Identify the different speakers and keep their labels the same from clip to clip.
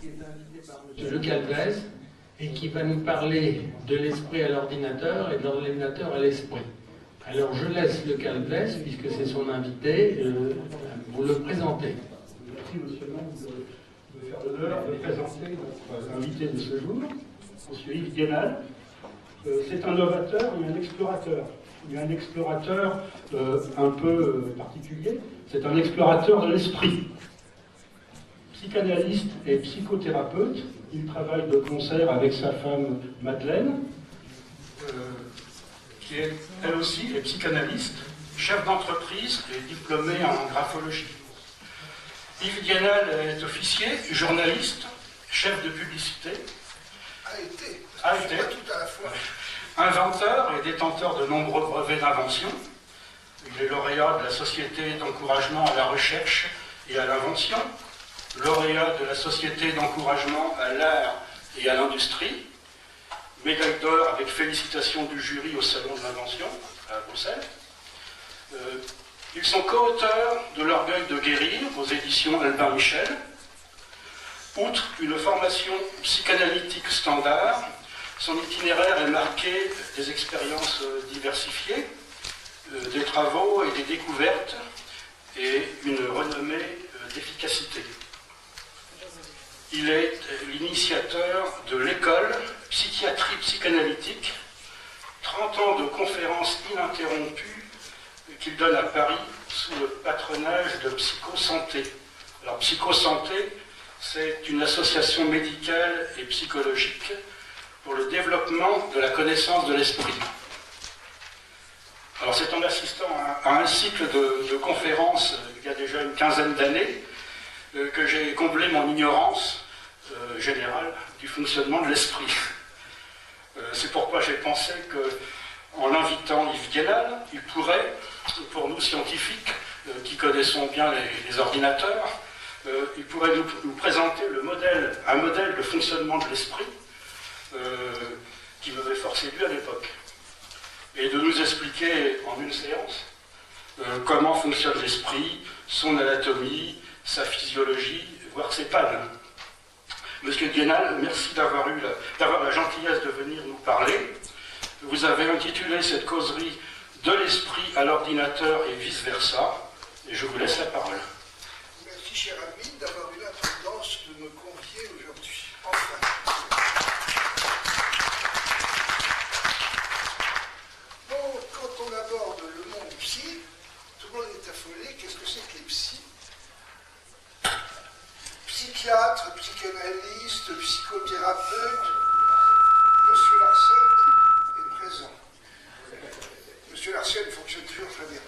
Speaker 1: qui est invité par M. Le Calvez et qui va nous parler de l'esprit à l'ordinateur et de l'ordinateur à l'esprit. Alors je laisse Le Calvez, puisque c'est son invité, vous le présenter.
Speaker 2: Merci monsieur le maire de faire l'honneur de présenter notre invité de ce jour, M. Yves Guénal. C'est un novateur et un explorateur. Il est un explorateur un peu particulier, c'est un explorateur de l'esprit. Psychanalyste et psychothérapeute, il travaille de concert avec sa femme Madeleine, qui est elle aussi est psychanalyste, chef d'entreprise et diplômée en graphologie. Yves Guénal est officier, journaliste, chef de publicité,
Speaker 3: a été tout à la fois.
Speaker 2: Inventeur et détenteur de nombreux brevets d'invention. Il est lauréat de la Société d'encouragement à la recherche et à l'invention, lauréat de la Société d'encouragement à l'art et à l'industrie, médaille d'or avec félicitations du jury au Salon de l'Invention à Bruxelles. Ils sont co-auteurs de L'Orgueil de guérir aux éditions Albin Michel. Outre une formation psychanalytique standard, son itinéraire est marqué des expériences diversifiées, des travaux et des découvertes, et une renommée d'efficacité. Il est l'initiateur de l'école Psychiatrie psychanalytique, 30 ans de conférences ininterrompues qu'il donne à Paris sous le patronage de Psychosanté. Alors Psychosanté, c'est une association médicale et psychologique pour le développement de la connaissance de l'esprit. Alors c'est en assistant à un cycle de conférences il y a déjà une quinzaine d'années que j'ai comblé mon ignorance générale du fonctionnement de l'esprit. C'est pourquoi j'ai pensé qu'en invitant Yves Guénal, il pourrait, pour nous scientifiques qui connaissons bien les ordinateurs, il pourrait nous présenter un modèle de fonctionnement de l'esprit qui m'avait fort séduit à l'époque, et de nous expliquer en une séance comment fonctionne l'esprit, son anatomie, sa physiologie, voire ses pannes. Monsieur Guénal, merci d'avoir la gentillesse de venir nous parler. Vous avez intitulé cette causerie « De l'esprit à l'ordinateur et vice-versa », et je vous laisse la parole.
Speaker 3: Merci, cher ami, d'avoir eu l'imprudence de me convier aujourd'hui. Enfin. Bon, quand on aborde le monde psy, tout le monde est affolé. Qu'est-ce que c'est que les psys? Psychiatre, psychanalyste, psychothérapeute. Monsieur Larsen est présent. Monsieur Larsen fonctionne toujours très bien.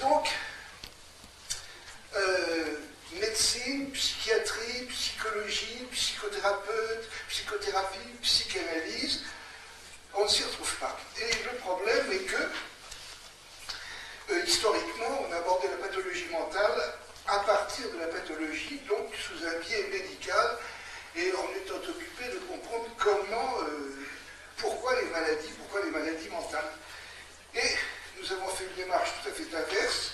Speaker 3: Donc, médecine, psychiatrie, psychologie, psychothérapeute, psychothérapie, psychanalyse, on ne s'y retrouve pas. Et le problème est que, historiquement, on a abordé la pathologie mentale à partir de la pathologie, donc sous un biais médical, et on est occupé de comprendre pourquoi les maladies mentales. Et nous avons fait une démarche tout à fait inverse,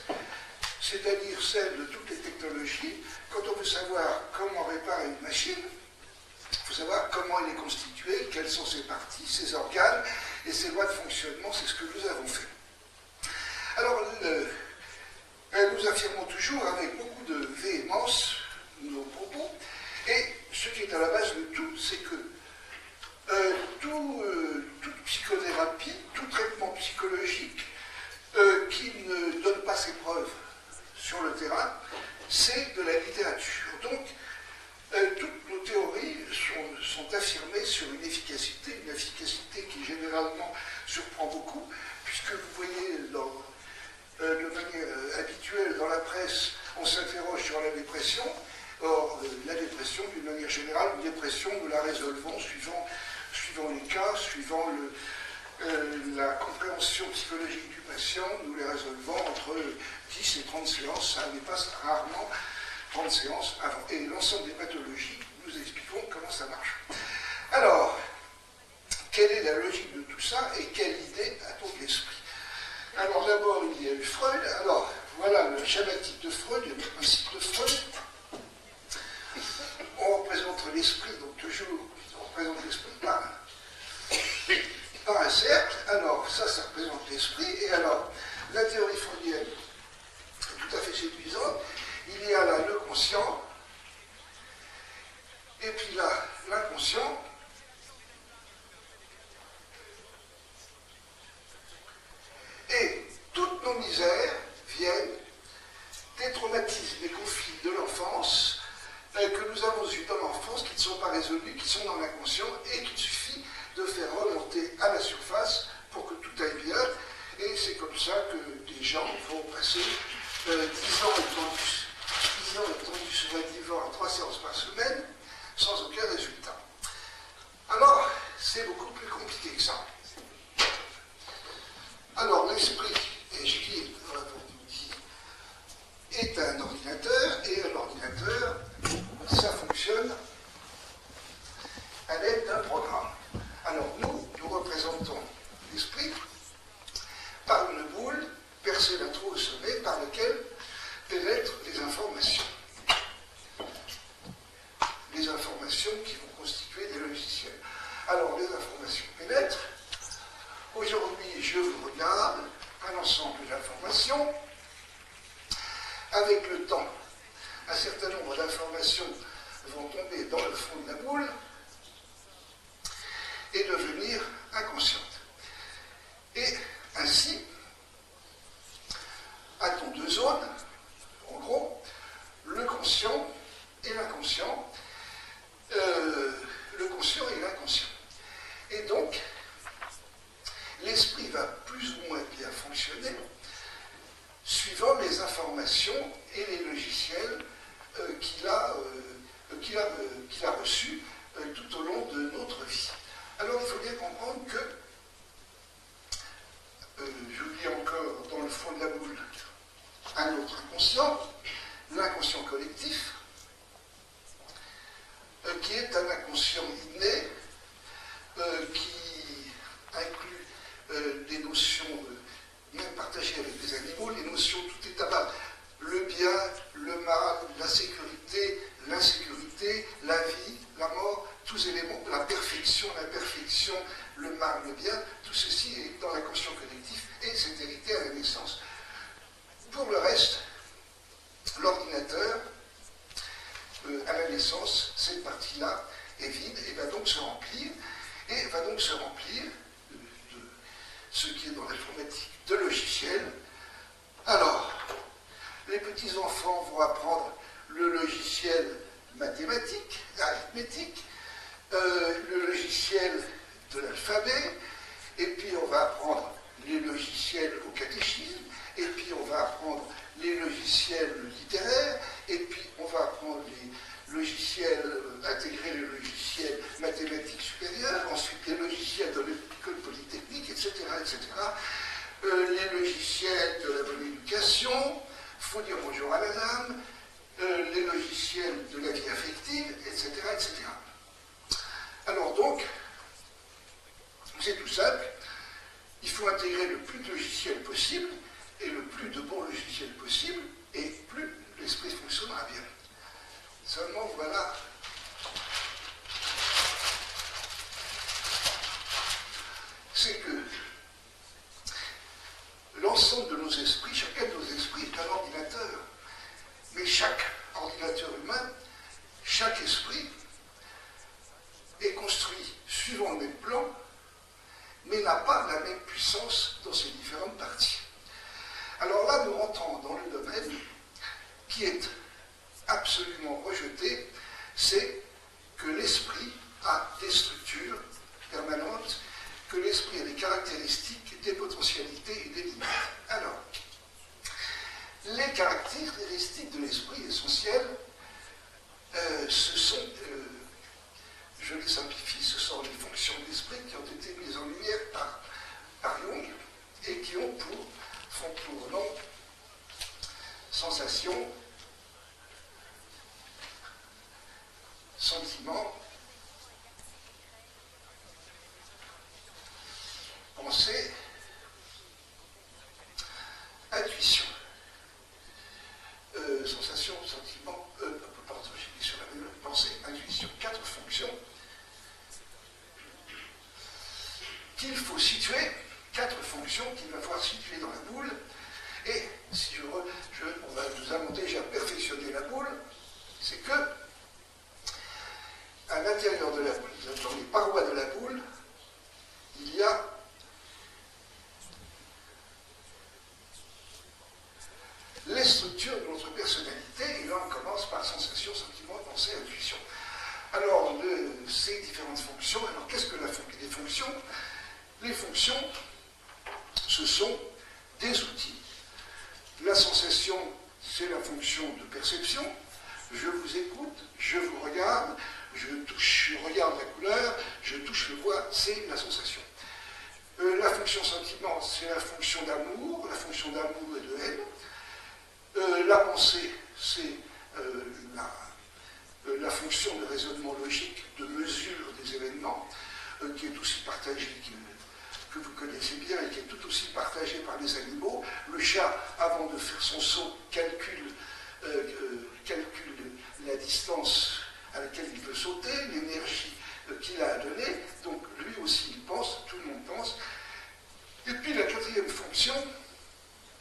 Speaker 3: c'est-à-dire celle de toutes les technologies. Quand on veut savoir comment réparer une machine, il faut savoir comment elle est constituée, quelles sont ses parties, ses organes et ses lois de fonctionnement. C'est ce que nous avons fait. Alors, nous affirmons toujours avec beaucoup de véhémence nos propos, et ce qui est à la base de tout, c'est que toute psychothérapie, tout traitement psychologique qui ne donne pas ses preuves sur le terrain, c'est de la littérature. Donc, toutes nos théories sont affirmées sur une efficacité qui généralement surprend beaucoup, puisque vous voyez de manière habituelle dans la presse, on s'interroge sur la dépression. Or, la dépression, d'une manière générale, une dépression, nous la résolvons suivant les cas, suivant la compréhension psychologique du patient, nous les résolvons entre 10 et 30 séances, ça dépasse rarement 30 séances avant. Et l'ensemble des pathologies, nous expliquons comment ça marche. Alors, quelle est la logique de tout ça et quelle idée a-t-on de l'esprit? Alors d'abord, il y a eu Freud. Alors, voilà le schématique de Freud, le principe de Freud. On représente l'esprit, donc toujours, on représente l'esprit par un cercle. Alors, ça représente l'esprit. Et alors, la théorie freudienne est tout à fait séduisante. Il y a là le conscient, et puis là, l'inconscient. Et toutes nos misères viennent des traumatismes, des conflits de l'enfance que nous avons eus dans l'enfance, qui ne sont pas résolus, qui sont dans l'inconscient, et qu'il suffit de faire remonter à la surface pour que tout aille bien. Et c'est comme ça que des gens vont passer 10 ans étendus sur un divan à 3 séances par semaine, sans aucun résultat. Alors, c'est beaucoup plus compliqué que ça. Alors, l'esprit, et je dis, est un ordinateur, et un ordinateur, ça fonctionne à l'aide d'un programme. Alors, nous représentons l'esprit par une boule percée d'un trou au sommet par lequel pénètrent les informations. Les informations qui vont constituer des logiciels. Alors, les informations pénètrent. Aujourd'hui, je vous regarde un ensemble d'informations. Avec le temps, un certain nombre d'informations vont tomber dans le fond de la boule et devenir inconscientes. Et ainsi, a-t-on deux zones, en gros, le conscient et l'inconscient. Le conscient et l'inconscient. Et donc, l'esprit va plus ou moins bien fonctionner suivant les informations et les logiciels qu'il a reçus tout au long de notre vie. Alors il faut bien comprendre que, j'oublie encore dans le fond de la boule, un autre inconscient, l'inconscient collectif, qui est un inconscient inné, qui inclut des notions même partagées avec les animaux, les notions tout est à bas, le bien, le mal, la sécurité, l'insécurité, la vie, la mort, tous éléments, la perfection, l'imperfection, le mal, le bien, tout ceci est dans l'inconscient collectif et c'est hérité à la naissance. Pour le reste, l'ordinateur, à la naissance, cette partie-là est vide et va donc se remplir, de ce qui est dans l'informatique de logiciels. Alors, les petits-enfants vont apprendre le logiciel mathématique, arithmétique, le logiciel de l'alphabet, et puis on va apprendre les logiciels au catéchisme, et puis on va apprendre les logiciels littéraires, et puis on va apprendre les logiciels, intégrer les logiciels mathématiques supérieurs, ensuite les logiciels de l'école polytechnique, etc., etc., les logiciels de la bonne éducation, il faut dire bonjour à la dame, les logiciels de la vie affective, etc., etc. Alors donc, c'est tout simple, il faut intégrer le plus de logiciels possible, et le plus de bons logiciels possible, et plus l'esprit fonctionnera bien. Seulement, voilà, c'est que l'ensemble de nos esprits, chacun de nos esprits est un ordinateur, mais chaque ordinateur humain, chaque esprit est construit suivant le même plan, mais n'a pas la même puissance dans ses différentes parties. Alors là, nous rentrons dans le domaine qui est absolument rejeté, c'est que l'esprit a des structures permanentes, que l'esprit a des caractéristiques, des potentialités et des limites. Alors, les caractéristiques de l'esprit essentielles, ce sont, je les simplifie, ce sont les fonctions de l'esprit qui ont été mises en lumière par Jung et qui font pour nom sensation, sentiment, pensée, intuition. Sensation, sentiment, pardon, j'ai mis sur la même pensée, intuition. situer 4 fonctions qu'il va falloir situer dans la boule. Et si on va nous avons déjà perfectionné la boule, c'est que à l'intérieur de la boule, dans les parois de la boule, il y a les structures de notre personnalité, et là on commence par sensation, sentiment, pensée, intuition. Alors, ces différentes fonctions, alors qu'est-ce que les fonctions? Les fonctions, ce sont des outils. La sensation, c'est la fonction de perception. Je vous écoute, je vous regarde, je touche, je regarde la couleur, je touche le bois, c'est la sensation. La fonction sentiment, c'est la fonction d'amour et de haine. La pensée, c'est la fonction de raisonnement logique, de mesure des événements, qui est aussi partagée, que vous connaissez bien et qui est tout aussi partagée par les animaux. Le chat, avant de faire son saut, calcule la distance à laquelle il peut sauter, l'énergie qu'il a à donner, donc lui aussi il pense, tout le monde pense. Et puis la 4e fonction,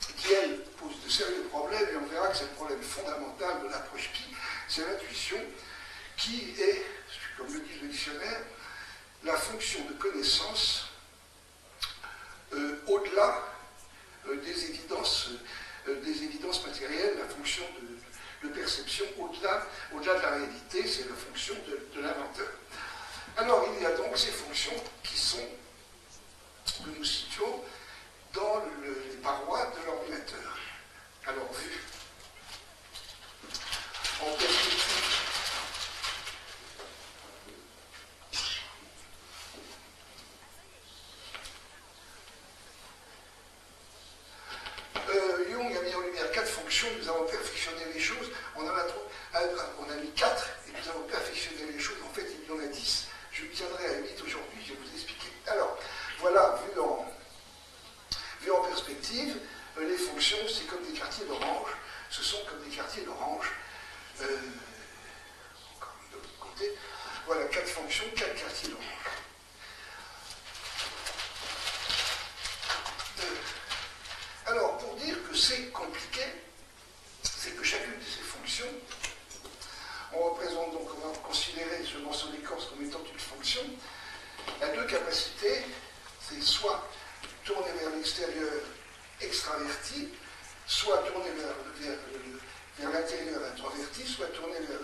Speaker 3: qui elle pose de sérieux problèmes, et on verra que c'est le problème fondamental de l'approche Pi, c'est l'intuition, qui est, comme le dit le dictionnaire, la fonction de connaissance au-delà des évidences matérielles, la fonction de perception au-delà de la réalité, c'est la fonction de l'inventeur. Alors il y a donc ces fonctions que nous situons dans les parois de l'ordinateur. Alors vu en perspective, Jung a mis en lumière 4 fonctions, nous avons perfectionné les choses, on a mis 4 et nous avons perfectionné les choses, en fait il y en a 10. Je me tiendrai à 8 aujourd'hui, je vais vous expliquer. Alors, voilà, vu en perspective, les fonctions, c'est comme des quartiers d'orange, ce sont comme des quartiers d'orange. Encore de l'autre côté, voilà 4 fonctions, 4 quartiers d'orange. Alors, pour dire que c'est compliqué, c'est que chacune de ces fonctions, on va considérer ce morceau d'écorce comme étant une fonction, a 2 capacités, c'est soit tourner vers l'extérieur extraverti, soit tourner vers l'intérieur introverti, soit tourner vers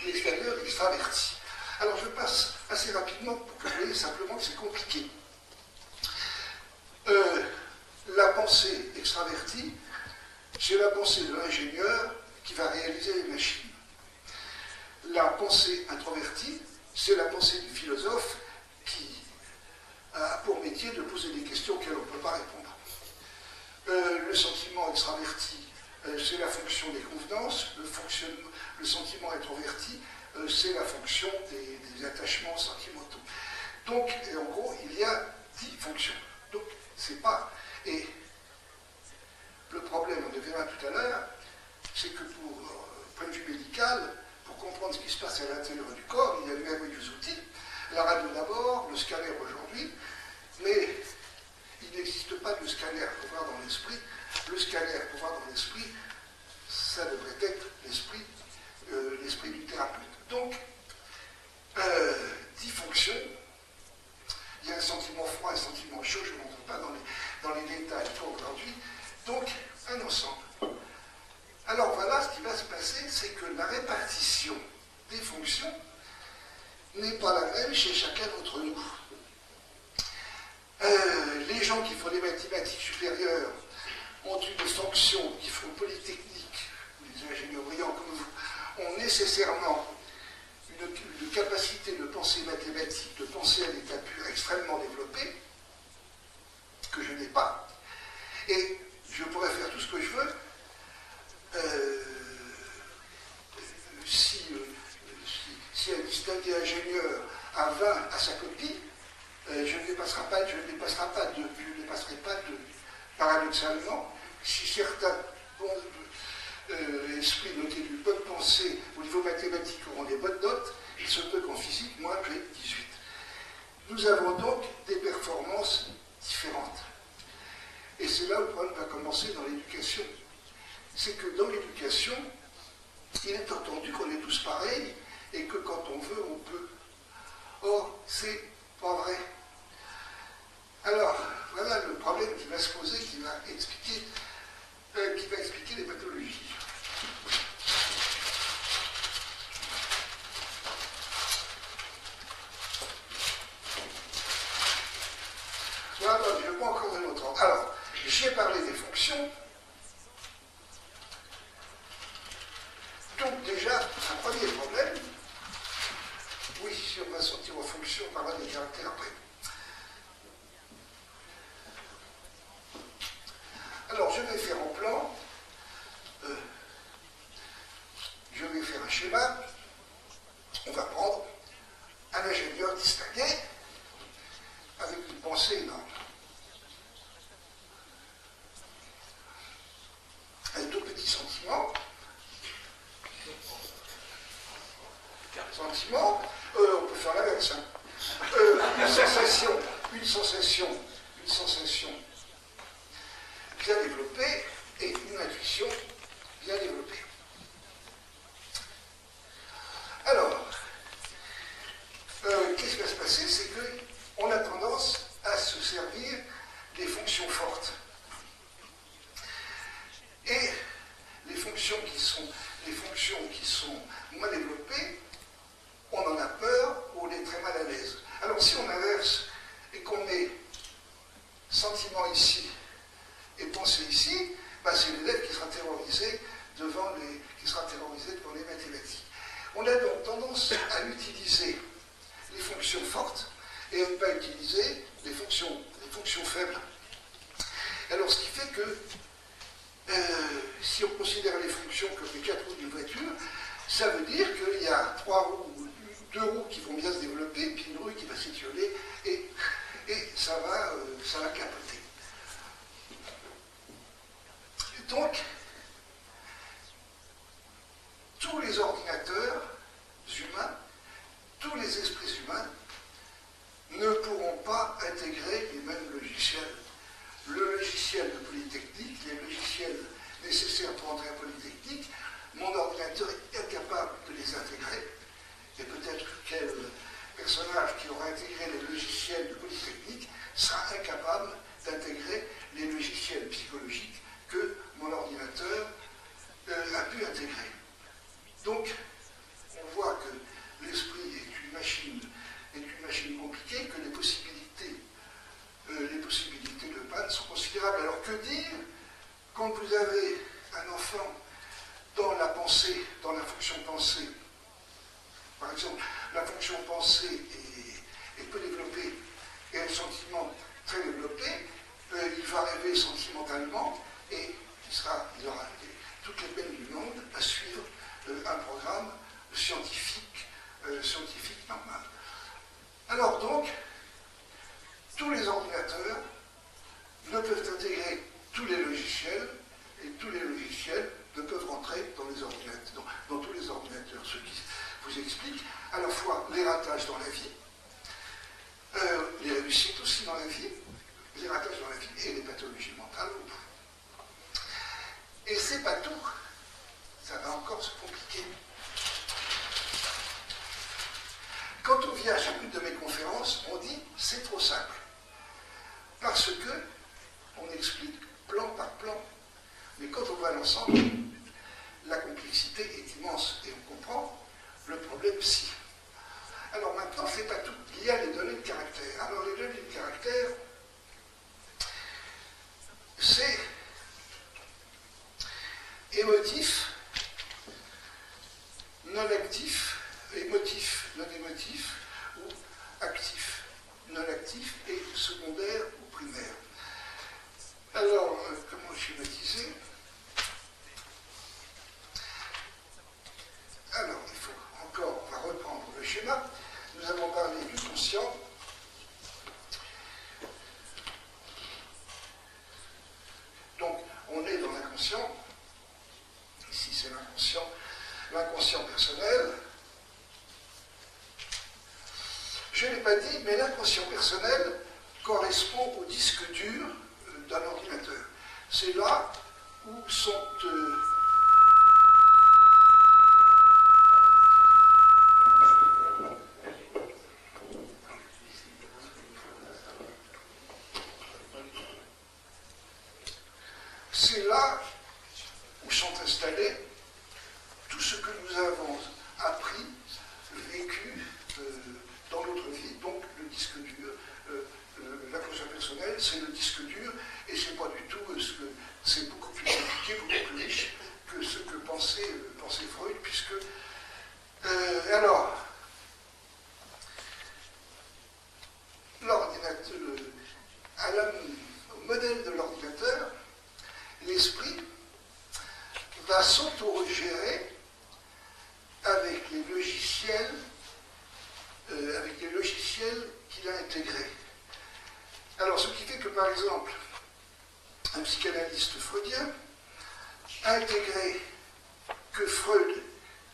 Speaker 3: l'extérieur extraverti. Alors je passe assez rapidement pour que vous voyez simplement que c'est compliqué. La pensée extravertie, c'est la pensée de l'ingénieur qui va réaliser les machines. La pensée introvertie, c'est la pensée du philosophe qui a pour métier de poser des questions auxquelles on ne peut pas répondre. Le sentiment extraverti, c'est la fonction des convenances. Le sentiment introverti, c'est la fonction des attachements sentimentaux. Donc, en gros, il y a 10 fonctions. Donc, c'est pas... Et le problème, on le verra tout à l'heure, c'est que pour point de vue médical, pour comprendre ce qui se passe à l'intérieur du corps, il y a de merveilleux outils. La radio d'abord, le scanner aujourd'hui, mais il n'existe pas de scanner pour voir dans l'esprit. Le scanner pour voir dans l'esprit, ça devrait être l'esprit du thérapeute. Donc, 10 fonctions. Il y a un sentiment froid, un sentiment chaud, je ne m'entends pas dans les détails pour aujourd'hui. Donc, un ensemble. Alors voilà, ce qui va se passer, c'est que la répartition des fonctions n'est pas la même chez chacun d'entre nous. Les gens qui font des mathématiques supérieures ont une fonction qui font polytechnique, les ingénieurs brillants comme vous, ont nécessairement une capacité de pensée mathématique, de pensée à l'état pur extrêmement développée, que je n'ai pas. Et je pourrais faire tout ce que je veux. Si un distingué ingénieur a 20 à sa copie, je ne dépasserai pas de paradoxalement, si certains esprits dotés d'une bonne pensée au niveau mathématique auront des bonnes notes, il se peut qu'en physique, moi j'ai 18. Nous avons donc des performances c'est là où le problème va commencer dans l'éducation. C'est que dans l'éducation, il est entendu qu'on est tous pareils et que quand on veut, on peut. Or, c'est pas vrai. Alors, voilà le problème qui va se poser, qui va expliquer les pathologies. Voilà, je ne vais pas encore de l'autre ordre. Alors, j'ai parlé des fonctions. Donc déjà, un premier problème, oui, si on va sortir aux fonctions, on parlera des caractères après. Alors, je vais faire en plan, je vais faire un schéma, on va prendre un ingénieur distingué, avec une pensée énorme. Un tout petit sentiment. On peut faire l'inverse. Hein. Une sensation bien développée et une intuition bien développée. Alors, qu'est-ce qui va se passer? C'est qu'on a tendance à se servir des fonctions fortes. Et les fonctions qui sont moins développées, on en a peur ou on est très mal à l'aise. Alors si on inverse et qu'on met sentiment ici et pensée ici, ben c'est l'élève qui sera terrorisé devant les mathématiques. On a donc tendance à utiliser les fonctions fortes et à ne pas utiliser les fonctions faibles. Alors ce qui fait que si on considère les fonctions comme les 4 roues d'une voiture, ça veut dire qu'il y a 3 roues, 2 roues qui vont bien se développer, puis une roue qui va s'étioler, et ça va capoter. Donc, tous les ordinateurs humains, tous les esprits humains, ne pourront pas intégrer les mêmes logiciels. Le logiciel de Polytechnique, les logiciels nécessaires pour entrer à Polytechnique, mon ordinateur est incapable de les intégrer. Et peut-être quel personnage qui aura intégré les logiciels de Polytechnique sera incapable d'intégrer les logiciels psychologiques que mon ordinateur a pu intégrer. Donc, on voit que l'esprit est une machine compliquée, que les possibilités de panne sont considérables. Alors que dire quand vous avez un enfant dans la pensée, dans la fonction pensée? Par exemple, la fonction pensée est peu développée et un sentiment très développé, il va rêver sentimentalement et il aura toutes les peines du monde à suivre un programme scientifique normal. Alors donc, tous les ordinateurs ne peuvent intégrer tous les logiciels et tous les logiciels ne peuvent rentrer dans tous les ordinateurs. Ce qui vous explique à la fois les ratages dans la vie, les réussites aussi dans la vie, les ratages dans la vie et les pathologies mentales. Et c'est pas tout. Ça va encore se compliquer. Quand on vient à chacune de mes conférences, on dit c'est trop simple. Parce que on explique plan par plan. Mais quand on voit l'ensemble, la complexité est immense et on comprend le problème si. Alors maintenant, c'est pas tout. Il y a les données de caractère. Alors les données de caractère, c'est émotif, non actif, émotif, non émotif, ou actif, non actif et secondaire ou primaire. Alors, comment schématiser? Alors, on va reprendre le schéma. Nous avons parlé du conscient. Donc, on est dans l'inconscient. Ici, c'est l'inconscient personnel. Je ne l'ai pas dit, mais l'inconscient personnel correspond au disque dur d'un ordinateur. c'est là où sont... c'est là où sont installés tout ce que nous avons appris, vécu dans notre vie, donc le disque dur. La conscience personnelle, c'est le disque dur, et c'est pas du tout c'est beaucoup plus compliqué, beaucoup plus riche que ce que pensait Freud, puisque alors l'ordinateur, au modèle de l'ordinateur, l'esprit va s'auto-gérer avec les logiciels qu'il a intégrés. Alors, ce qui fait que, par exemple, un psychanalyste freudien a intégré que Freud,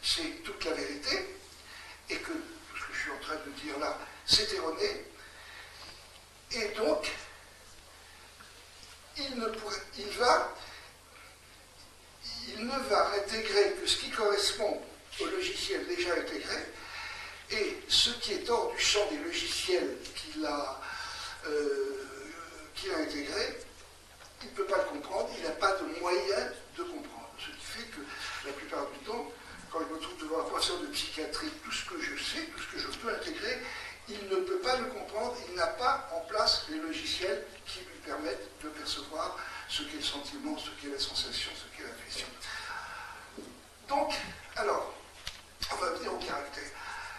Speaker 3: c'est toute la vérité, et que tout ce que je suis en train de dire là, c'est erroné, et donc, il ne va intégrer que ce qui correspond au logiciel déjà intégré, et ce qui est hors du champ des logiciels qu'il a intégrés, il ne peut pas le comprendre, il n'a pas de moyen de comprendre. Ce qui fait que la plupart du temps, quand je me trouve devant un professeur de psychiatrie, tout ce que je sais, tout ce que je peux intégrer, il ne peut pas le comprendre, il n'a pas en place les logiciels qui lui permettent de percevoir ce qu'est le sentiment, ce qu'est la sensation, ce qu'est l'intuition. Donc, alors, on va venir aux caractères.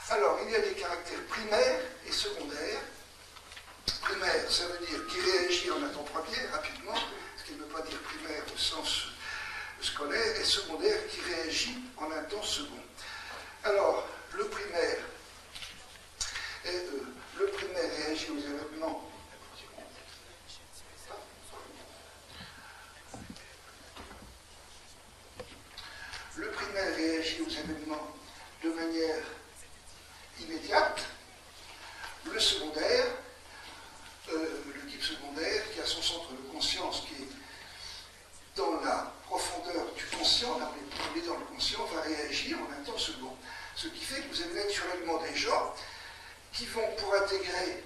Speaker 3: Alors, il y a des caractères primaires et secondaires. Primaire, ça veut dire qui réagit en un temps premier, rapidement, ce qui ne veut pas dire primaire au sens scolaire, et secondaire qui réagit en un temps second. Alors, le primaire réagit aux événements. Le primaire réagit aux événements de manière immédiate. Le secondaire, le type secondaire, qui a son centre de conscience qui est dans la profondeur du conscient, là on est dans le conscient, va réagir en un temps second. Ce qui fait que vous avez naturellement des gens qui vont, pour intégrer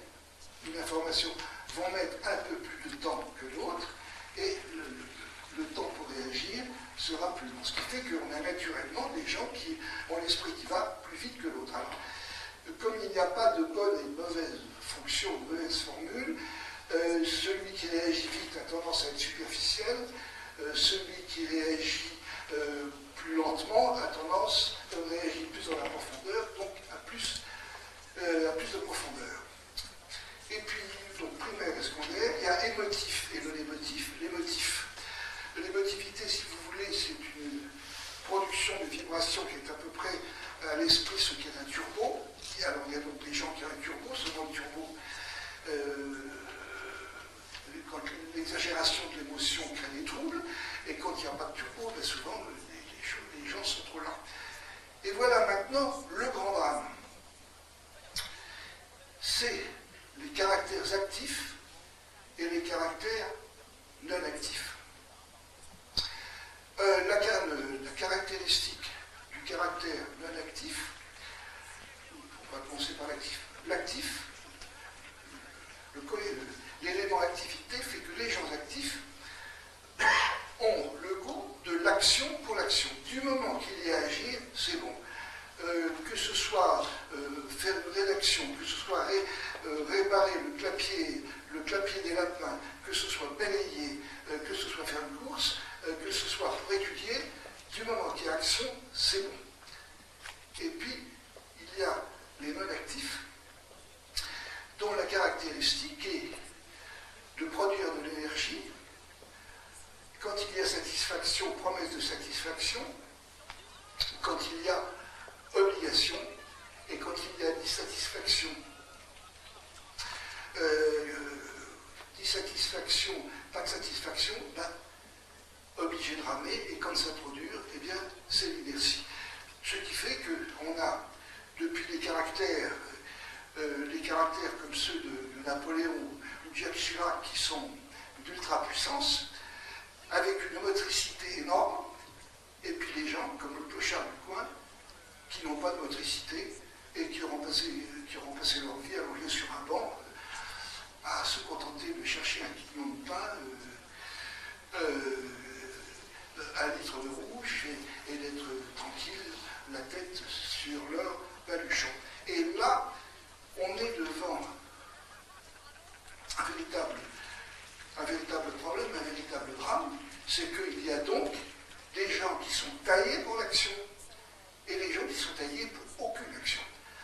Speaker 3: une information, vont mettre un peu plus de temps que l'autre, et le temps pour réagir sera plus long. Ce qui fait qu'on a naturellement des gens qui ont l'esprit qui va plus vite que l'autre. Alors, comme il n'y a pas de bonne et de mauvaise fonction, de mauvaise formule, celui qui réagit vite a tendance à être superficiel, celui qui réagit plus lentement a tendance à réagir plus dans la profondeur, donc à plus de profondeur. Et puis, donc primaire et secondaire, il y a émotif et non émotif. L'émotivité, si vous voulez, c'est une production de vibrations qui est à peu près à l'esprit ce qu'est un turbo. Et alors, il y a donc des gens qui ont un turbo, souvent le turbo, quand l'exagération de l'émotion crée des troubles, et quand il n'y a pas de turbo, ben souvent les gens sont trop lents. Et voilà maintenant le grand drame. C'est les caractères actifs et les caractères non actifs. La caractéristique du caractère non actif, on va commencer par l'actif. L'actif, l'élément activité fait que les gens actifs ont le goût de l'action pour l'action. Du moment qu'il y a à agir, c'est bon. Que ce soit faire une rédaction, que ce soit réparer le clapier des lapins, que ce soit balayer, que ce soit faire une course, que ce soit pour étudier, du moment qu'il y a action, c'est bon. Et puis, il y a les non-actifs, dont la caractéristique est de produire de l'énergie quand il y a satisfaction, promesse de satisfaction, quand il y a obligation et quand il y a dissatisfaction. Dissatisfaction, pas de satisfaction, ben, obligé de ramer, et quand ça trop dur, eh bien, c'est l'inertie. Ce qui fait qu'on a, depuis les caractères comme ceux de Napoléon ou Jacques Chirac, qui sont d'ultra-puissance, avec une motricité énorme, et puis les gens, comme le clochard du coin, qui n'ont pas de motricité et qui auront passé leur vie à loger sur un banc, à se contenter de chercher un quignon de pain, un litre de rouge, et d'être tranquille, la tête sur leur baluchon. Et là, on est devant un véritable problème, un véritable drame, c'est qu'il y a donc des gens qui sont taillés pour l'action et des gens qui sont taillés pour aucune action.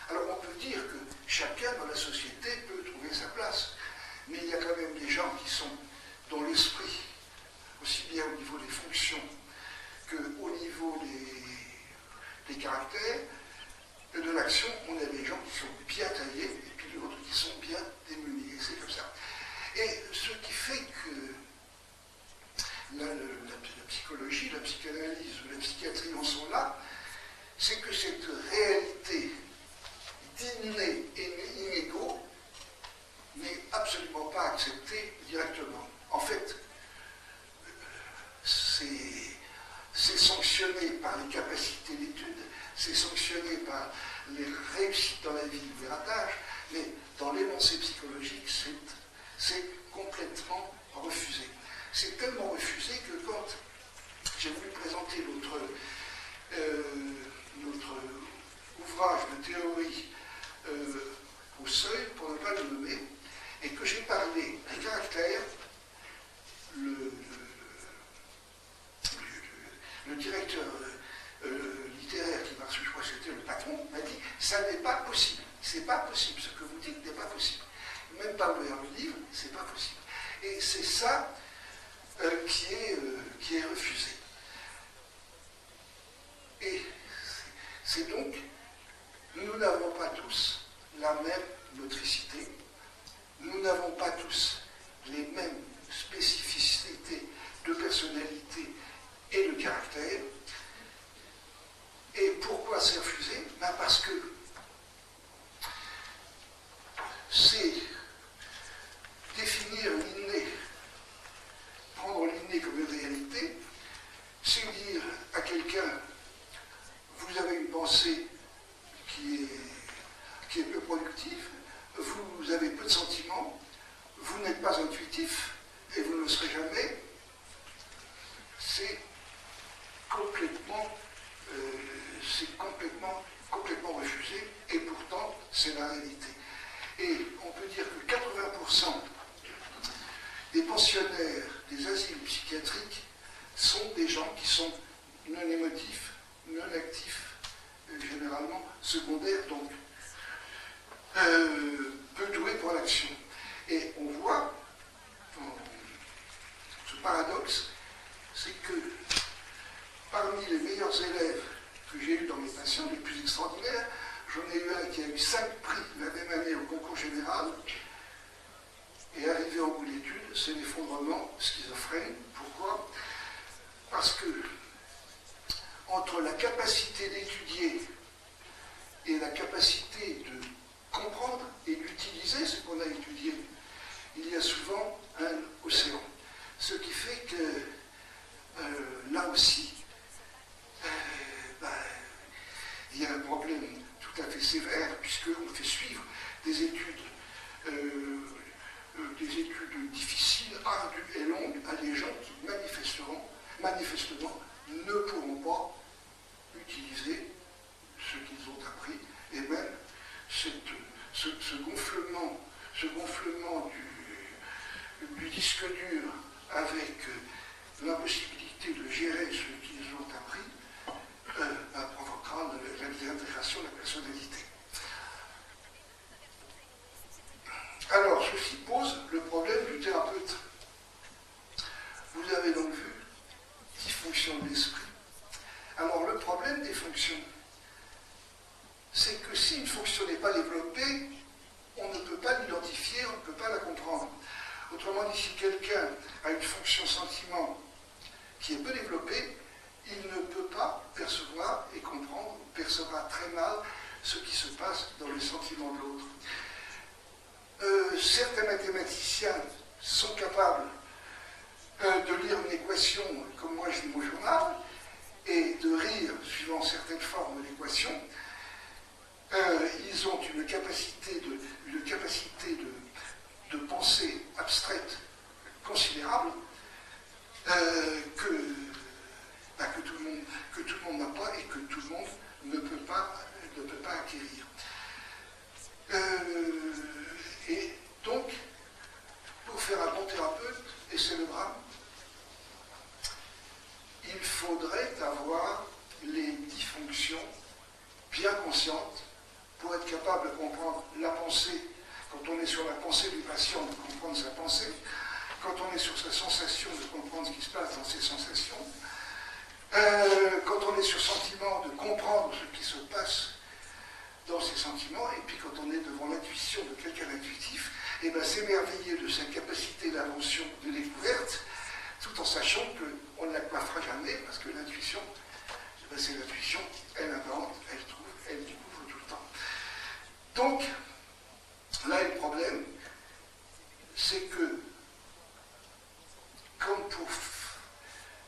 Speaker 3: Alors on peut dire que chacun dans la société peut trouver sa place, mais il y a quand même des gens qui sont dans l'esprit, aussi bien au niveau des fonctions qu'au niveau des caractères, et de l'action, on a des gens qui sont bien taillés et puis d'autres qui sont bien démunis, et c'est comme ça. Et ce qui fait que la psychologie, la psychanalyse, la psychiatrie en sont là, c'est que cette réalité d'inné et inégaux n'est absolument pas acceptée directement. En fait, c'est sanctionné par les capacités d'étude, c'est sanctionné par les réussites dans la vie du ratage, mais dans l'énoncé psychologique, c'est complètement refusé. C'est tellement refusé que quand j'ai voulu présenter notre ouvrage de théorie au Seuil, pour ne pas le nommer, et que j'ai parlé des caractères, le directeur littéraire qui m'a reçu, je crois que c'était le patron, m'a dit « ça n'est pas possible, c'est pas possible, ce que vous dites n'est pas possible. Même pas ouvert le livre, c'est pas possible. » Et c'est ça qui est refusé. Et c'est donc, nous n'avons pas tous la même motricité, nous n'avons pas tous les mêmes spécificités de personnalité et de caractère. Et pourquoi c'est refusé? Parce que c'est définir l'inné, prendre l'inné comme une réalité, c'est dire à quelqu'un, vous avez une pensée qui est peu productive, vous avez peu de sentiments, vous n'êtes pas intuitif, et vous ne le serez jamais, c'est complètement refusé, et pourtant c'est la réalité. Et on peut dire que 80% des pensionnaires des asiles psychiatriques sont des gens qui sont non émotifs, non actifs, généralement secondaires, donc peu doués pour l'action. Et on voit ce paradoxe, c'est que parmi les meilleurs élèves que j'ai eus dans mes patients, les plus extraordinaires, j'en ai eu un qui a eu 5 prix la même année au concours général, et arrivé au bout d'études, c'est l'effondrement schizophrène. Pourquoi? Parce que entre la capacité d'étudier et la capacité de comprendre et d'utiliser ce qu'on a étudié, il y a souvent un océan. Ce qui fait que là aussi, il y a un problème tout à fait sévère, puisqu'on fait suivre des études difficiles, ardues et longues à des gens qui manifestement ne pourront pas utiliser ce qu'ils ont appris, et même ce gonflement du disque dur avec l'impossibilité de gérer ce qu'ils ont appris provoquera la désintégration de la personnalité. Alors, ceci pose le problème du thérapeute. Vous avez donc vu 10 fonctions de l'esprit. Alors, le problème des fonctions, c'est que si une fonction n'est pas développée, on ne peut pas l'identifier, on ne peut pas la comprendre. Autrement dit, si quelqu'un a une fonction sentiment qui est peu développée, il ne peut pas percevoir et comprendre, percevra très mal ce qui se passe dans les sentiments de l'autre. Certains mathématiciens sont capables de lire une équation comme moi je lis mon journal, et de rire suivant certaines formes de l'équation. Ils ont une capacité de pensée abstraite considérable que tout le monde n'a pas et que tout le monde ne peut pas acquérir. Et donc, pour faire un bon thérapeute, et c'est le drame, il faudrait avoir les 10 fonctions bien conscientes pour être capable de comprendre la pensée. Quand on est sur la pensée du patient, de comprendre sa pensée. Quand on est sur sa sensation, de comprendre ce qui se passe dans ses sensations. Quand on est sur sentiment, de comprendre ce qui se passe dans ses sentiments. Et puis quand on est devant l'intuition de quelqu'un d'intuitif, et bien s'émerveiller de sa capacité d'invention, de découverte, tout en sachant qu'on ne la coiffera jamais, parce que l'intuition, c'est l'intuition, elle invente, elle trouve, elle découvre tout le temps. Donc, là, le problème, c'est que, comme